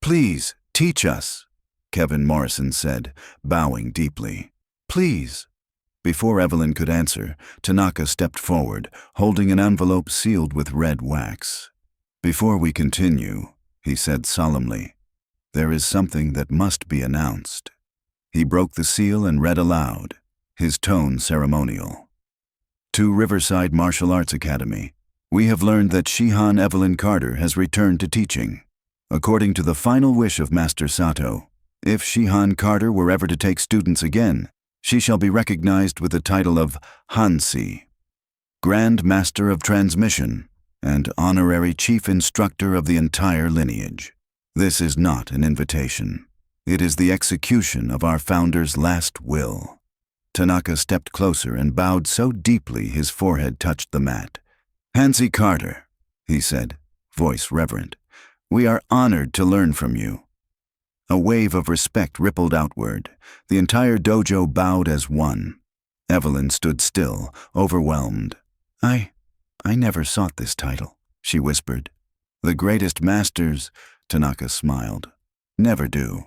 Speaker 2: Please, teach us, Kevin Morrison said, bowing deeply. Please. Before Evelyn could answer, Tanaka stepped forward, holding an envelope sealed with red wax. "Before we continue," he said solemnly, "there is something that must be announced." He broke the seal and read aloud, his tone ceremonial. "To Riverside Martial Arts Academy, we have learned that Shihan Evelyn Carter has returned to teaching. According to the final wish of Master Sato, if Shihan Carter were ever to take students again, she shall be recognized with the title of Hansi, Grand Master of Transmission, and Honorary Chief Instructor of the entire lineage. This is not an invitation. It is the execution of our founder's last will." Tanaka stepped closer and bowed so deeply his forehead touched the mat. "Hansi Carter," he said, voice reverent, "we are honored to learn from you." A wave of respect rippled outward. The entire dojo bowed as one. Evelyn stood still, overwhelmed. I never sought this title," she whispered. "The greatest masters," Tanaka smiled, "never do."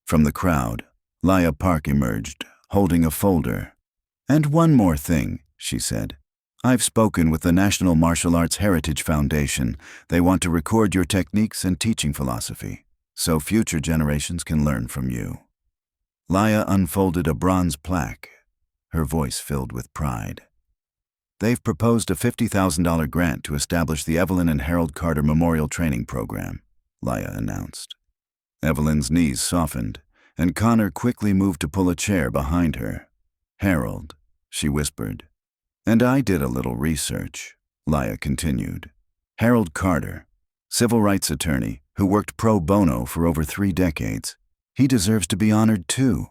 Speaker 2: From the crowd, Laya Park emerged, holding a folder. "And one more thing," she said. "I've spoken with the National Martial Arts Heritage Foundation. They want to record your techniques and teaching philosophy, so future generations can learn from you." Laya unfolded a bronze plaque, her voice filled with pride. "They've proposed a $50,000 grant to establish the Evelyn and Harold Carter Memorial Training Program," Laya announced. Evelyn's knees softened, and Connor quickly moved to pull a chair behind her. "Harold," she whispered. "And I did a little research," Laya continued. "Harold Carter, civil rights attorney who worked pro bono for over 3 decades. He deserves to be honored too."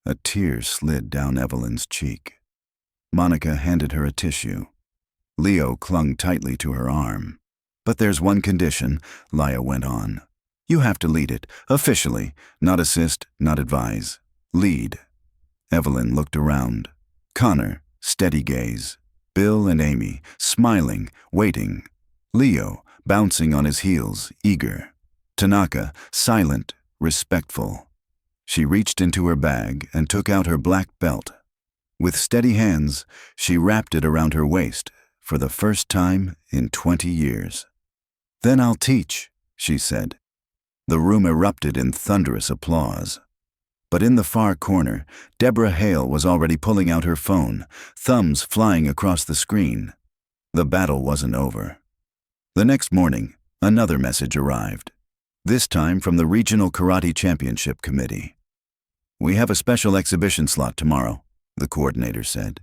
Speaker 2: A tear slid down Evelyn's cheek. Monica handed her a tissue. Leo clung tightly to her arm. "But there's one condition," Laya went on. "You have to lead it, officially, not assist, not advise. Lead." Evelyn looked around. Connor, steady gaze. Bill and Amy, smiling, waiting. Leo, bouncing on his heels, eager. Tanaka, silent, respectful. She reached into her bag and took out her black belt. With steady hands, she wrapped it around her waist for the first time in 20 years. "Then I'll teach," she said. The room erupted in thunderous applause. But in the far corner, Deborah Hale was already pulling out her phone, thumbs flying across the screen. The battle wasn't over. The next morning, another message arrived, this time from the Regional Karate Championship Committee. "We have a special exhibition slot tomorrow," the coordinator said.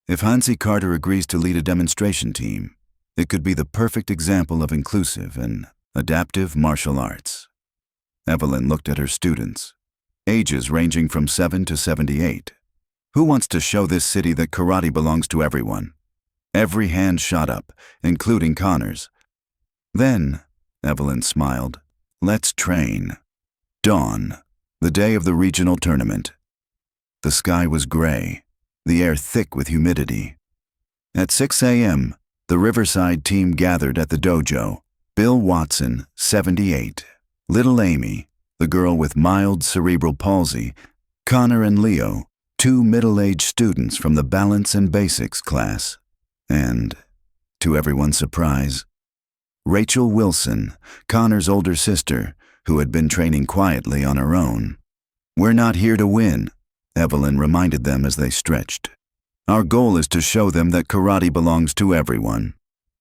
Speaker 2: "If Hansi Carter agrees to lead a demonstration team, it could be the perfect example of inclusive and adaptive martial arts." Evelyn looked at her students, ages ranging from 7 to 78. "Who wants to show this city that karate belongs to everyone?" Every hand shot up, including Connor's. "Then," Evelyn smiled, "let's train." Dawn, the day of the regional tournament. The sky was gray, the air thick with humidity. At 6 a.m., the Riverside team gathered at the dojo. Bill Watson, 78. Little Amy, the girl with mild cerebral palsy. Connor and Leo, 2 middle-aged students from the Balance and Basics class. And, to everyone's surprise, Rachel Wilson, Connor's older sister, who had been training quietly on her own. "We're not here to win," Evelyn reminded them as they stretched. "Our goal is to show them that karate belongs to everyone."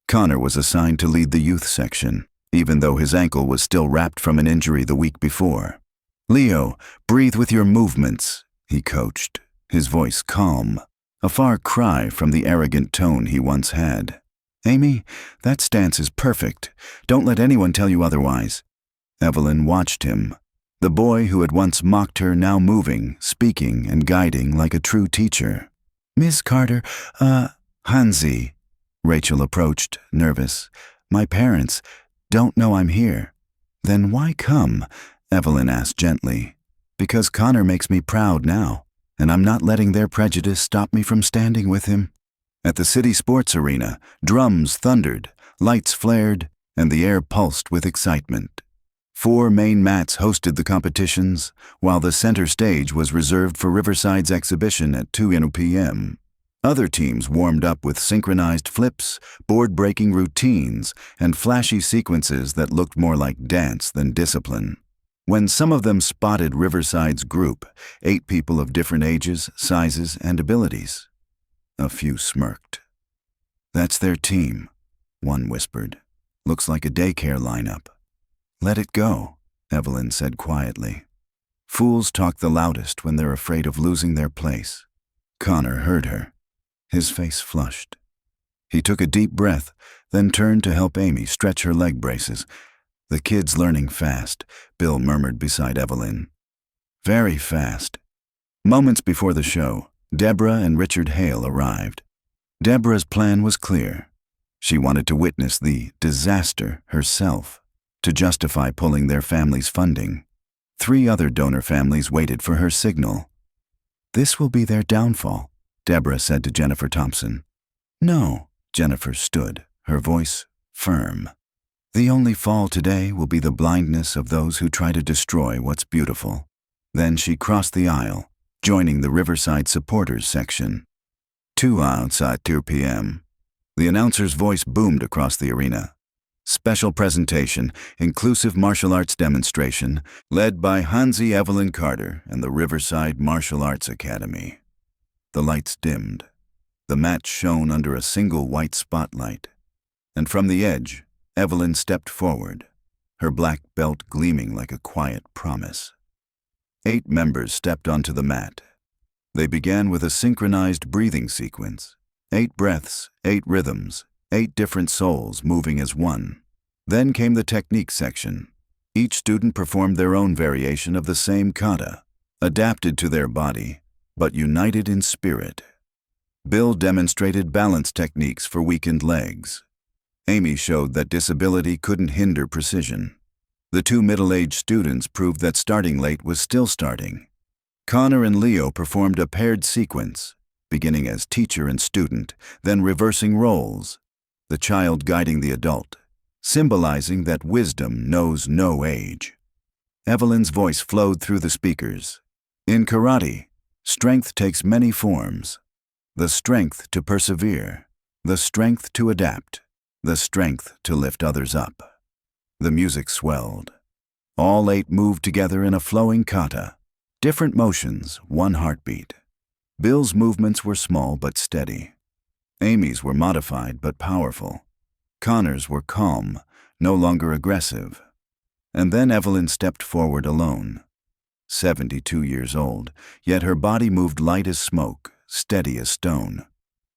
Speaker 2: Connor was assigned to lead the youth section, even though his ankle was still wrapped from an injury the week before. "Leo, breathe with your movements," he coached, his voice calm, a far cry from the arrogant tone he once had. "Amy, that stance is perfect. Don't let anyone tell you otherwise." Evelyn watched him. The boy who had once mocked her now moving, speaking, and guiding like a true teacher. "Miss Carter, Hansi," Rachel approached, nervous. "My parents don't know I'm here." "Then why come?" Evelyn asked gently. "Because Connor makes me proud now, and I'm not letting their prejudice stop me from standing with him." At the city sports arena, drums thundered, lights flared, and the air pulsed with excitement. 4 main mats hosted the competitions, while the center stage was reserved for Riverside's exhibition at 2 p.m. Other teams warmed up with synchronized flips, board-breaking routines, and flashy sequences that looked more like dance than discipline. When some of them spotted Riverside's group, 8 people of different ages, sizes, and abilities, a few smirked. "That's their team," one whispered. "Looks like a daycare lineup." "Let it go," Evelyn said quietly. "Fools talk the loudest when they're afraid of losing their place." Connor heard her. His face flushed. He took a deep breath, then turned to help Amy stretch her leg braces. "The kid's learning fast," Bill murmured beside Evelyn. "Very fast." Moments before the show, Deborah and Richard Hale arrived. Deborah's plan was clear. She wanted to witness the disaster herself, to justify pulling their family's funding. 3 other donor families waited for her signal. "This will be their downfall," Deborah said to Jennifer Thompson. "No," Jennifer stood, her voice firm. "The only fall today will be the blindness of those who try to destroy what's beautiful." Then she crossed the aisle, joining the Riverside supporters section. 2 outside 2 p.m. The announcer's voice boomed across the arena. Special presentation, inclusive martial arts demonstration, led by Hansi Evelyn Carter and the Riverside Martial Arts Academy. The lights dimmed. The mat shone under a single white spotlight. And from the edge, Evelyn stepped forward, her black belt gleaming like a quiet promise. 8 members stepped onto the mat. They began with a synchronized breathing sequence. 8 breaths, 8 rhythms, 8 different souls moving as one. Then came the technique section. Each student performed their own variation of the same kata, adapted to their body, but united in spirit. Bill demonstrated balance techniques for weakened legs. Amy showed that disability couldn't hinder precision. The 2 middle-aged students proved that starting late was still starting. Connor and Leo performed a paired sequence, beginning as teacher and student, then reversing roles, the child guiding the adult, symbolizing that wisdom knows no age. Evelyn's voice flowed through the speakers. In karate, strength takes many forms. The strength to persevere, the strength to adapt, the strength to lift others up. The music swelled. All 8 moved together in a flowing kata. Different motions, one heartbeat. Bill's movements were small but steady. Amy's were modified but powerful. Connor's were calm, no longer aggressive. And then Evelyn stepped forward alone. 72 years old, yet her body moved light as smoke, steady as stone.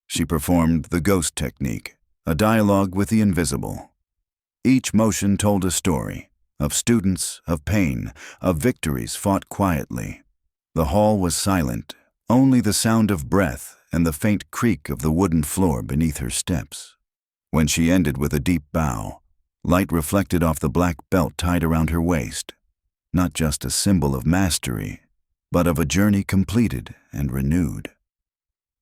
Speaker 2: She performed the ghost technique, a dialogue with the invisible. Each motion told a story, of students, of pain, of victories fought quietly. The hall was silent, only the sound of breath and the faint creak of the wooden floor beneath her steps. When she ended with a deep bow, light reflected off the black belt tied around her waist, not just a symbol of mastery, but of a journey completed and renewed.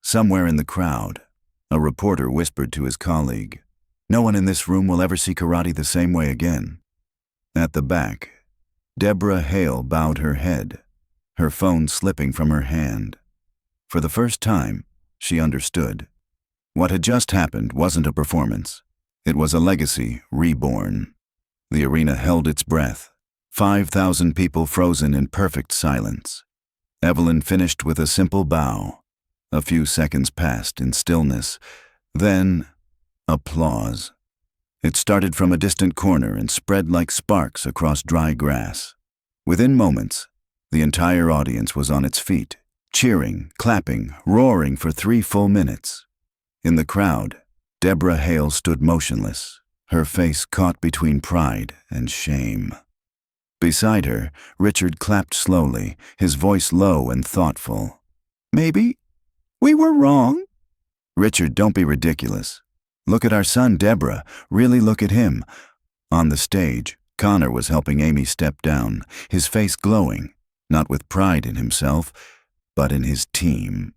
Speaker 2: Somewhere in the crowd, a reporter whispered to his colleague, "No one in this room will ever see karate the same way again." At the back, Deborah Hale bowed her head, her phone slipping from her hand. For the first time, she understood. What had just happened wasn't a performance. It was a legacy reborn. The arena held its breath, 5,000 people frozen in perfect silence. Evelyn finished with a simple bow. A few seconds passed in stillness. Then, applause. It started from a distant corner and spread like sparks across dry grass. Within moments, the entire audience was on its feet, cheering, clapping, roaring for 3 full minutes. In the crowd, Deborah Hale stood motionless, her face caught between pride and shame. Beside her, Richard clapped slowly, his voice low and thoughtful. "Maybe we were wrong." "Richard, don't be ridiculous. Look at our son, Deborah. Really look at him." On the stage, Connor was helping Amy step down, his face glowing, not with pride in himself, but in his team.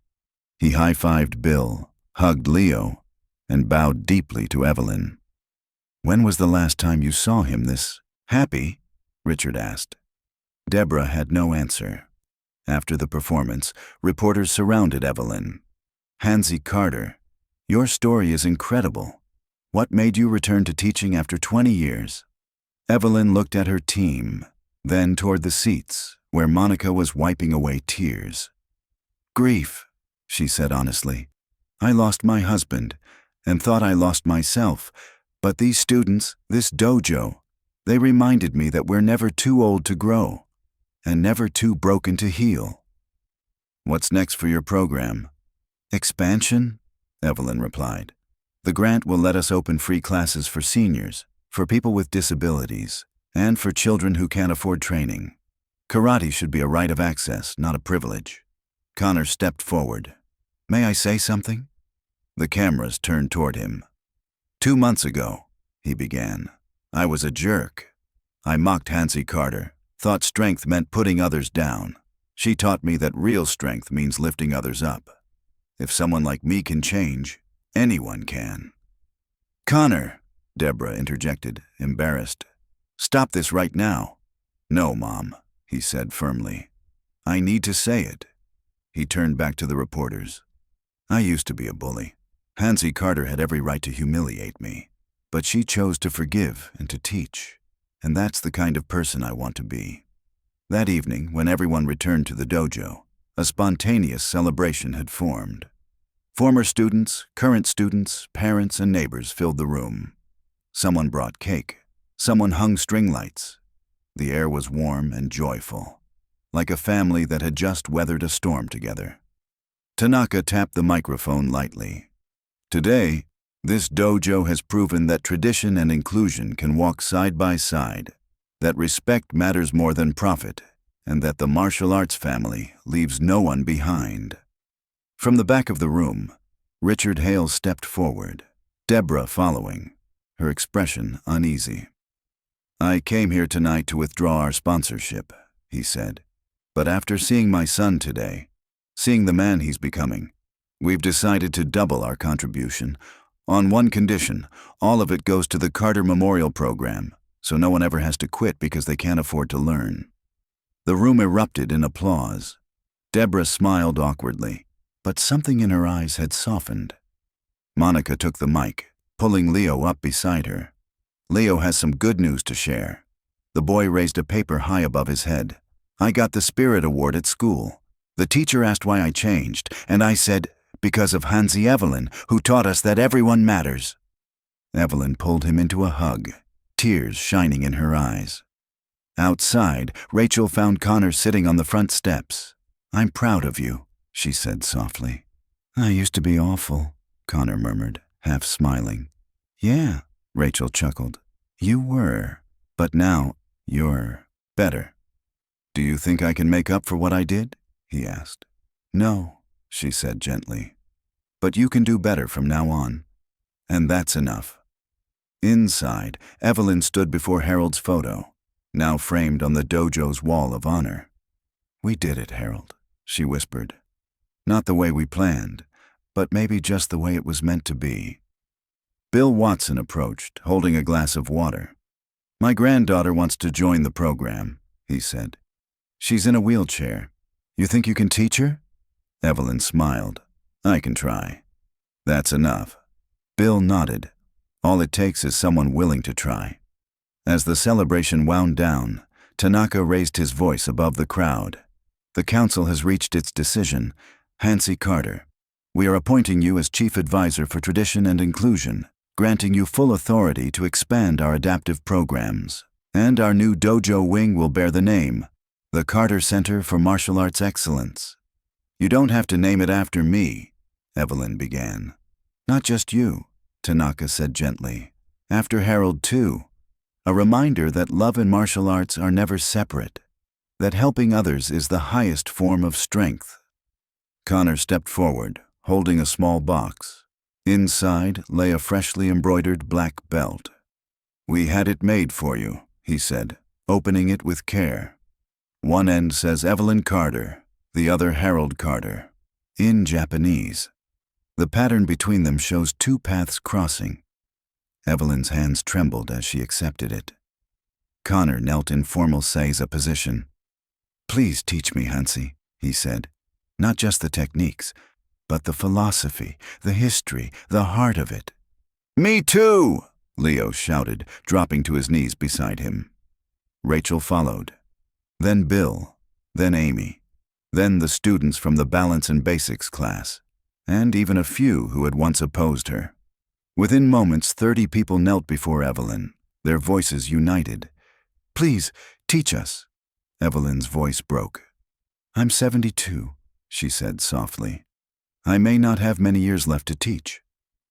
Speaker 2: He high-fived Bill, hugged Leo, and bowed deeply to Evelyn. "When was the last time you saw him this happy?" Richard asked. Deborah had no answer. After the performance, reporters surrounded Evelyn. Sensei Carter, your story is incredible. What made you return to teaching after 20 years? Evelyn looked at her team, then toward the seats, where Monica was wiping away tears. Grief, she said honestly. I lost my husband, and thought I lost myself, but these students, this dojo, they reminded me that we're never too old to grow, and never too broken to heal. What's next for your program? Expansion? Evelyn replied. The grant will let us open free classes for seniors, for people with disabilities, and for children who can't afford training. Karate should be a right of access, not a privilege. Connor stepped forward. May I say something? The cameras turned toward him. 2 months ago, he began, I was a jerk. I mocked Sensei Carter, thought strength meant putting others down. She taught me that real strength means lifting others up. If someone like me can change, anyone can. Connor, Deborah interjected, embarrassed. Stop this right now. No, Mom, he said firmly. I need to say it. He turned back to the reporters. I used to be a bully. Sensei Carter had every right to humiliate me, but she chose to forgive and to teach, and that's the kind of person I want to be. That evening, when everyone returned to the dojo, a spontaneous celebration had formed. Former students, current students, parents, and neighbors filled the room. Someone brought cake. Someone hung string lights. The air was warm and joyful, like a family that had just weathered a storm together. Tanaka tapped the microphone lightly. Today, this dojo has proven that tradition and inclusion can walk side by side, that respect matters more than profit, and that the martial arts family leaves no one behind. From the back of the room, Richard Hale stepped forward, Deborah following, her expression uneasy. I came here tonight to withdraw our sponsorship, he said. But after seeing my son today, seeing the man he's becoming, we've decided to double our contribution. On one condition, all of it goes to the Carter Memorial Program, so no one ever has to quit because they can't afford to learn. The room erupted in applause. Deborah smiled awkwardly, but something in her eyes had softened. Monica took the mic, pulling Leo up beside her. Leo has some good news to share. The boy raised a paper high above his head. I got the Spirit Award at school. The teacher asked why I changed, and I said, because of Sensei Evelyn, who taught us that everyone matters. Evelyn pulled him into a hug, tears shining in her eyes. Outside, Rachel found Connor sitting on the front steps. I'm proud of you, she said softly. I used to be awful, Connor murmured, half smiling. Yeah, Rachel chuckled. You were, but now you're better. Do you think I can make up for what I did? He asked. No, she said gently. But you can do better from now on. And that's enough. Inside, Evelyn stood before Harold's photo, now framed on the dojo's wall of honor. We did it, Harold, she whispered. Not the way we planned, but maybe just the way it was meant to be. Bill Watson approached, holding a glass of water. My granddaughter wants to join the program, he said. She's in a wheelchair. You think you can teach her? Evelyn smiled. I can try. That's enough. Bill nodded. All it takes is someone willing to try. As the celebration wound down, Tanaka raised his voice above the crowd. The council has reached its decision. Sensei Carter, we are appointing you as Chief Advisor for Tradition and Inclusion, granting you full authority to expand our adaptive programs. And our new dojo wing will bear the name, the Carter Center for Martial Arts Excellence. You don't have to name it after me, Evelyn began. Not just you, Tanaka said gently. After Harold, too. A reminder that love and martial arts are never separate, that helping others is the highest form of strength. Connor stepped forward, holding a small box. Inside lay a freshly embroidered black belt. We had it made for you, he said, opening it with care. One end says Evelyn Carter, the other Harold Carter, in Japanese. The pattern between them shows two paths crossing. Evelyn's hands trembled as she accepted it. Connor knelt in formal Seiza position. "Please teach me, Hansi," he said. "Not just the techniques, but the philosophy, the history, the heart of it." "Me too!" Leo shouted, dropping to his knees beside him. Rachel followed. Then Bill. Then Amy. Then the students from the Balance and Basics class. And even a few who had once opposed her. Within moments, 30 people knelt before Evelyn, their voices united. "Please, teach us." Evelyn's voice broke. "I'm 72, she said softly. "I may not have many years left to teach."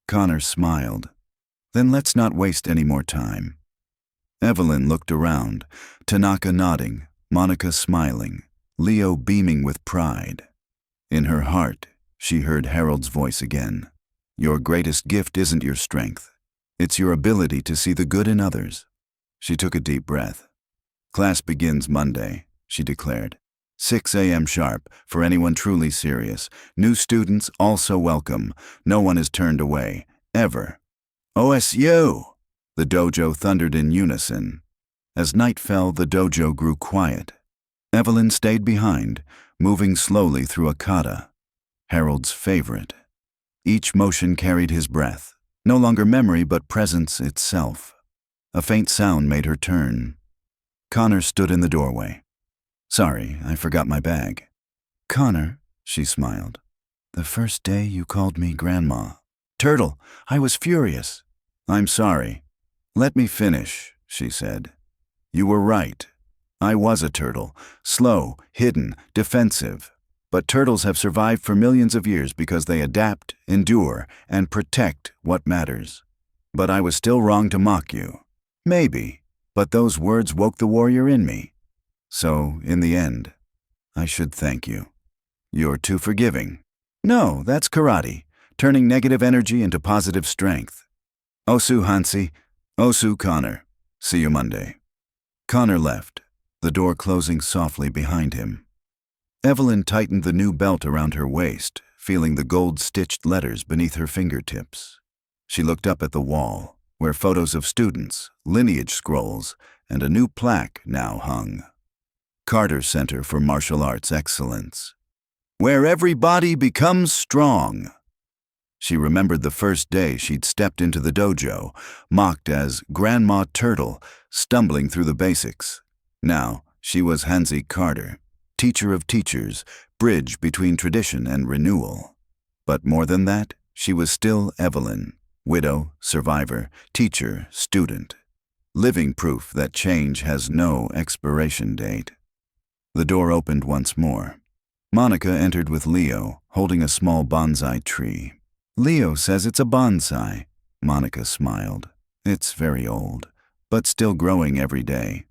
Speaker 2: Connor smiled. "Then let's not waste any more time." Evelyn looked around, Tanaka nodding, Monica smiling, Leo beaming with pride. In her heart, she heard Harold's voice again. "Your greatest gift isn't your strength. It's your ability to see the good in others." She took a deep breath. "Class begins Monday," she declared. 6 a.m. sharp, for anyone truly serious. New students also welcome. No one is turned away, ever. "OSU!" The dojo thundered in unison. As night fell, the dojo grew quiet. Evelyn stayed behind, moving slowly through a kata, Harold's favorite. Each motion carried his breath, no longer memory but presence itself. A faint sound made her turn. Connor stood in the doorway. "Sorry, I forgot my bag." "Connor," she smiled. "The first day you called me Grandma." "Turtle, I was furious." "I'm sorry. Let me finish," she said. "You were right. I was a turtle, slow, hidden, defensive. But turtles have survived for millions of years because they adapt, endure, and protect what matters. But I was still wrong to mock you. Maybe, but those words woke the warrior in me. So, in the end, I should thank you. You're too forgiving." "No, that's karate, turning negative energy into positive strength." "Osu Hansi, Osu Connor. See you Monday." Connor left, the door closing softly behind him. Evelyn tightened the new belt around her waist, feeling the gold-stitched letters beneath her fingertips. She looked up at the wall, where photos of students, lineage scrolls, and a new plaque now hung. Carter Center for Martial Arts Excellence. "Where everybody becomes strong." She remembered the first day she'd stepped into the dojo, mocked as Grandma Turtle, stumbling through the basics. Now, she was Hansi Carter, teacher of teachers, bridge between tradition and renewal. But more than that, she was still Evelyn, widow, survivor, teacher, student. Living proof that change has no expiration date. The door opened once more. Monica entered with Leo, holding a small bonsai tree. "Leo says it's a bonsai," Monica smiled. "It's very old, but still growing every day."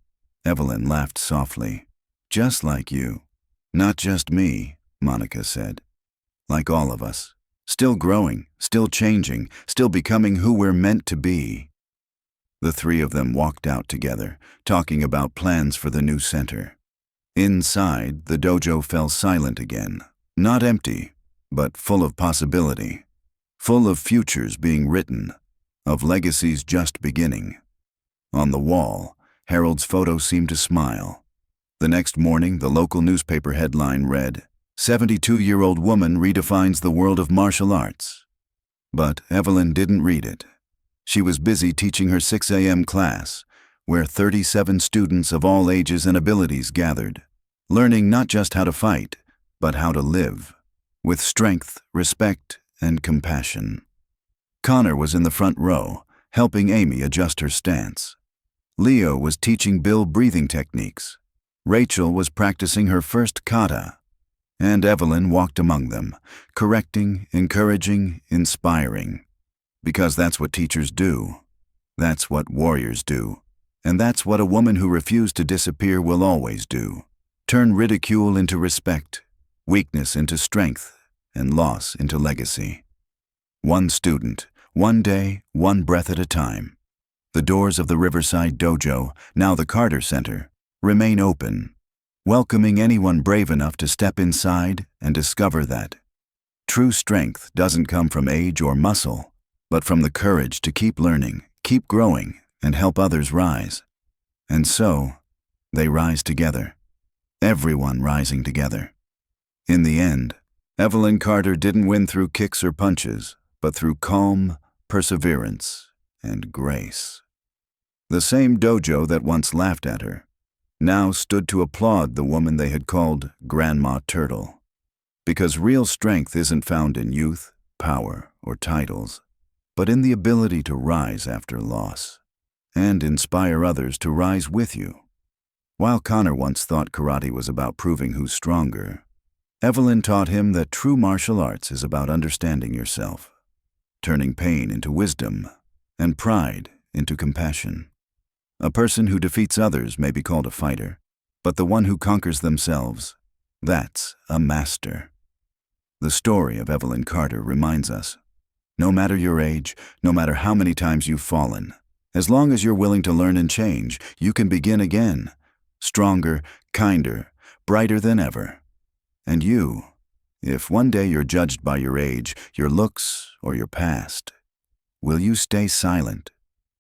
Speaker 2: Evelyn laughed softly. "Just like you." "Not just me," Monica said. "Like all of us. Still growing, still changing, still becoming who we're meant to be." The three of them walked out together, talking about plans for the new center. Inside, the dojo fell silent again. Not empty, but full of possibility. Full of futures being written, of legacies just beginning. On the wall, Harold's photo seemed to smile. The next morning, the local newspaper headline read, "72-year-old woman redefines the world of martial arts." But Evelyn didn't read it. She was busy teaching her 6 a.m. class, where 37 students of all ages and abilities gathered, learning not just how to fight, but how to live, with strength, respect, and compassion. Connor was in the front row, helping Amy adjust her stance. Leo was teaching Bill breathing techniques. Rachel was practicing her first kata. And Evelyn walked among them, correcting, encouraging, inspiring. Because that's what teachers do. That's what warriors do. And that's what a woman who refused to disappear will always do. Turn ridicule into respect, weakness into strength, and loss into legacy. One student, one day, one breath at a time. The doors of the Riverside Dojo, now the Carter Center, remain open, welcoming anyone brave enough to step inside and discover that true strength doesn't come from age or muscle, but from the courage to keep learning, keep growing, and help others rise. And so, they rise together, everyone rising together. In the end, Evelyn Carter didn't win through kicks or punches, but through calm, perseverance, and grace. The same dojo that once laughed at her now stood to applaud the woman they had called Grandma Turtle. Because real strength isn't found in youth, power, or titles, but in the ability to rise after loss, and inspire others to rise with you. While Connor once thought karate was about proving who's stronger, Evelyn taught him that true martial arts is about understanding yourself, turning pain into wisdom, and pride into compassion. A person who defeats others may be called a fighter, but the one who conquers themselves, that's a master. The story of Evelyn Carter reminds us, no matter your age, no matter how many times you've fallen, as long as you're willing to learn and change, you can begin again, stronger, kinder, brighter than ever. And you, if one day you're judged by your age, your looks, or your past, will you stay silent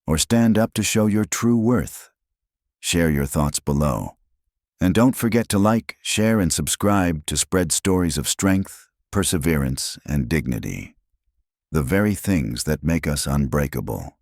Speaker 2: or stand up to show your true worth? Share your thoughts below. And don't forget to like, share, and subscribe to spread stories of strength, perseverance, and dignity. The very things that make us unbreakable.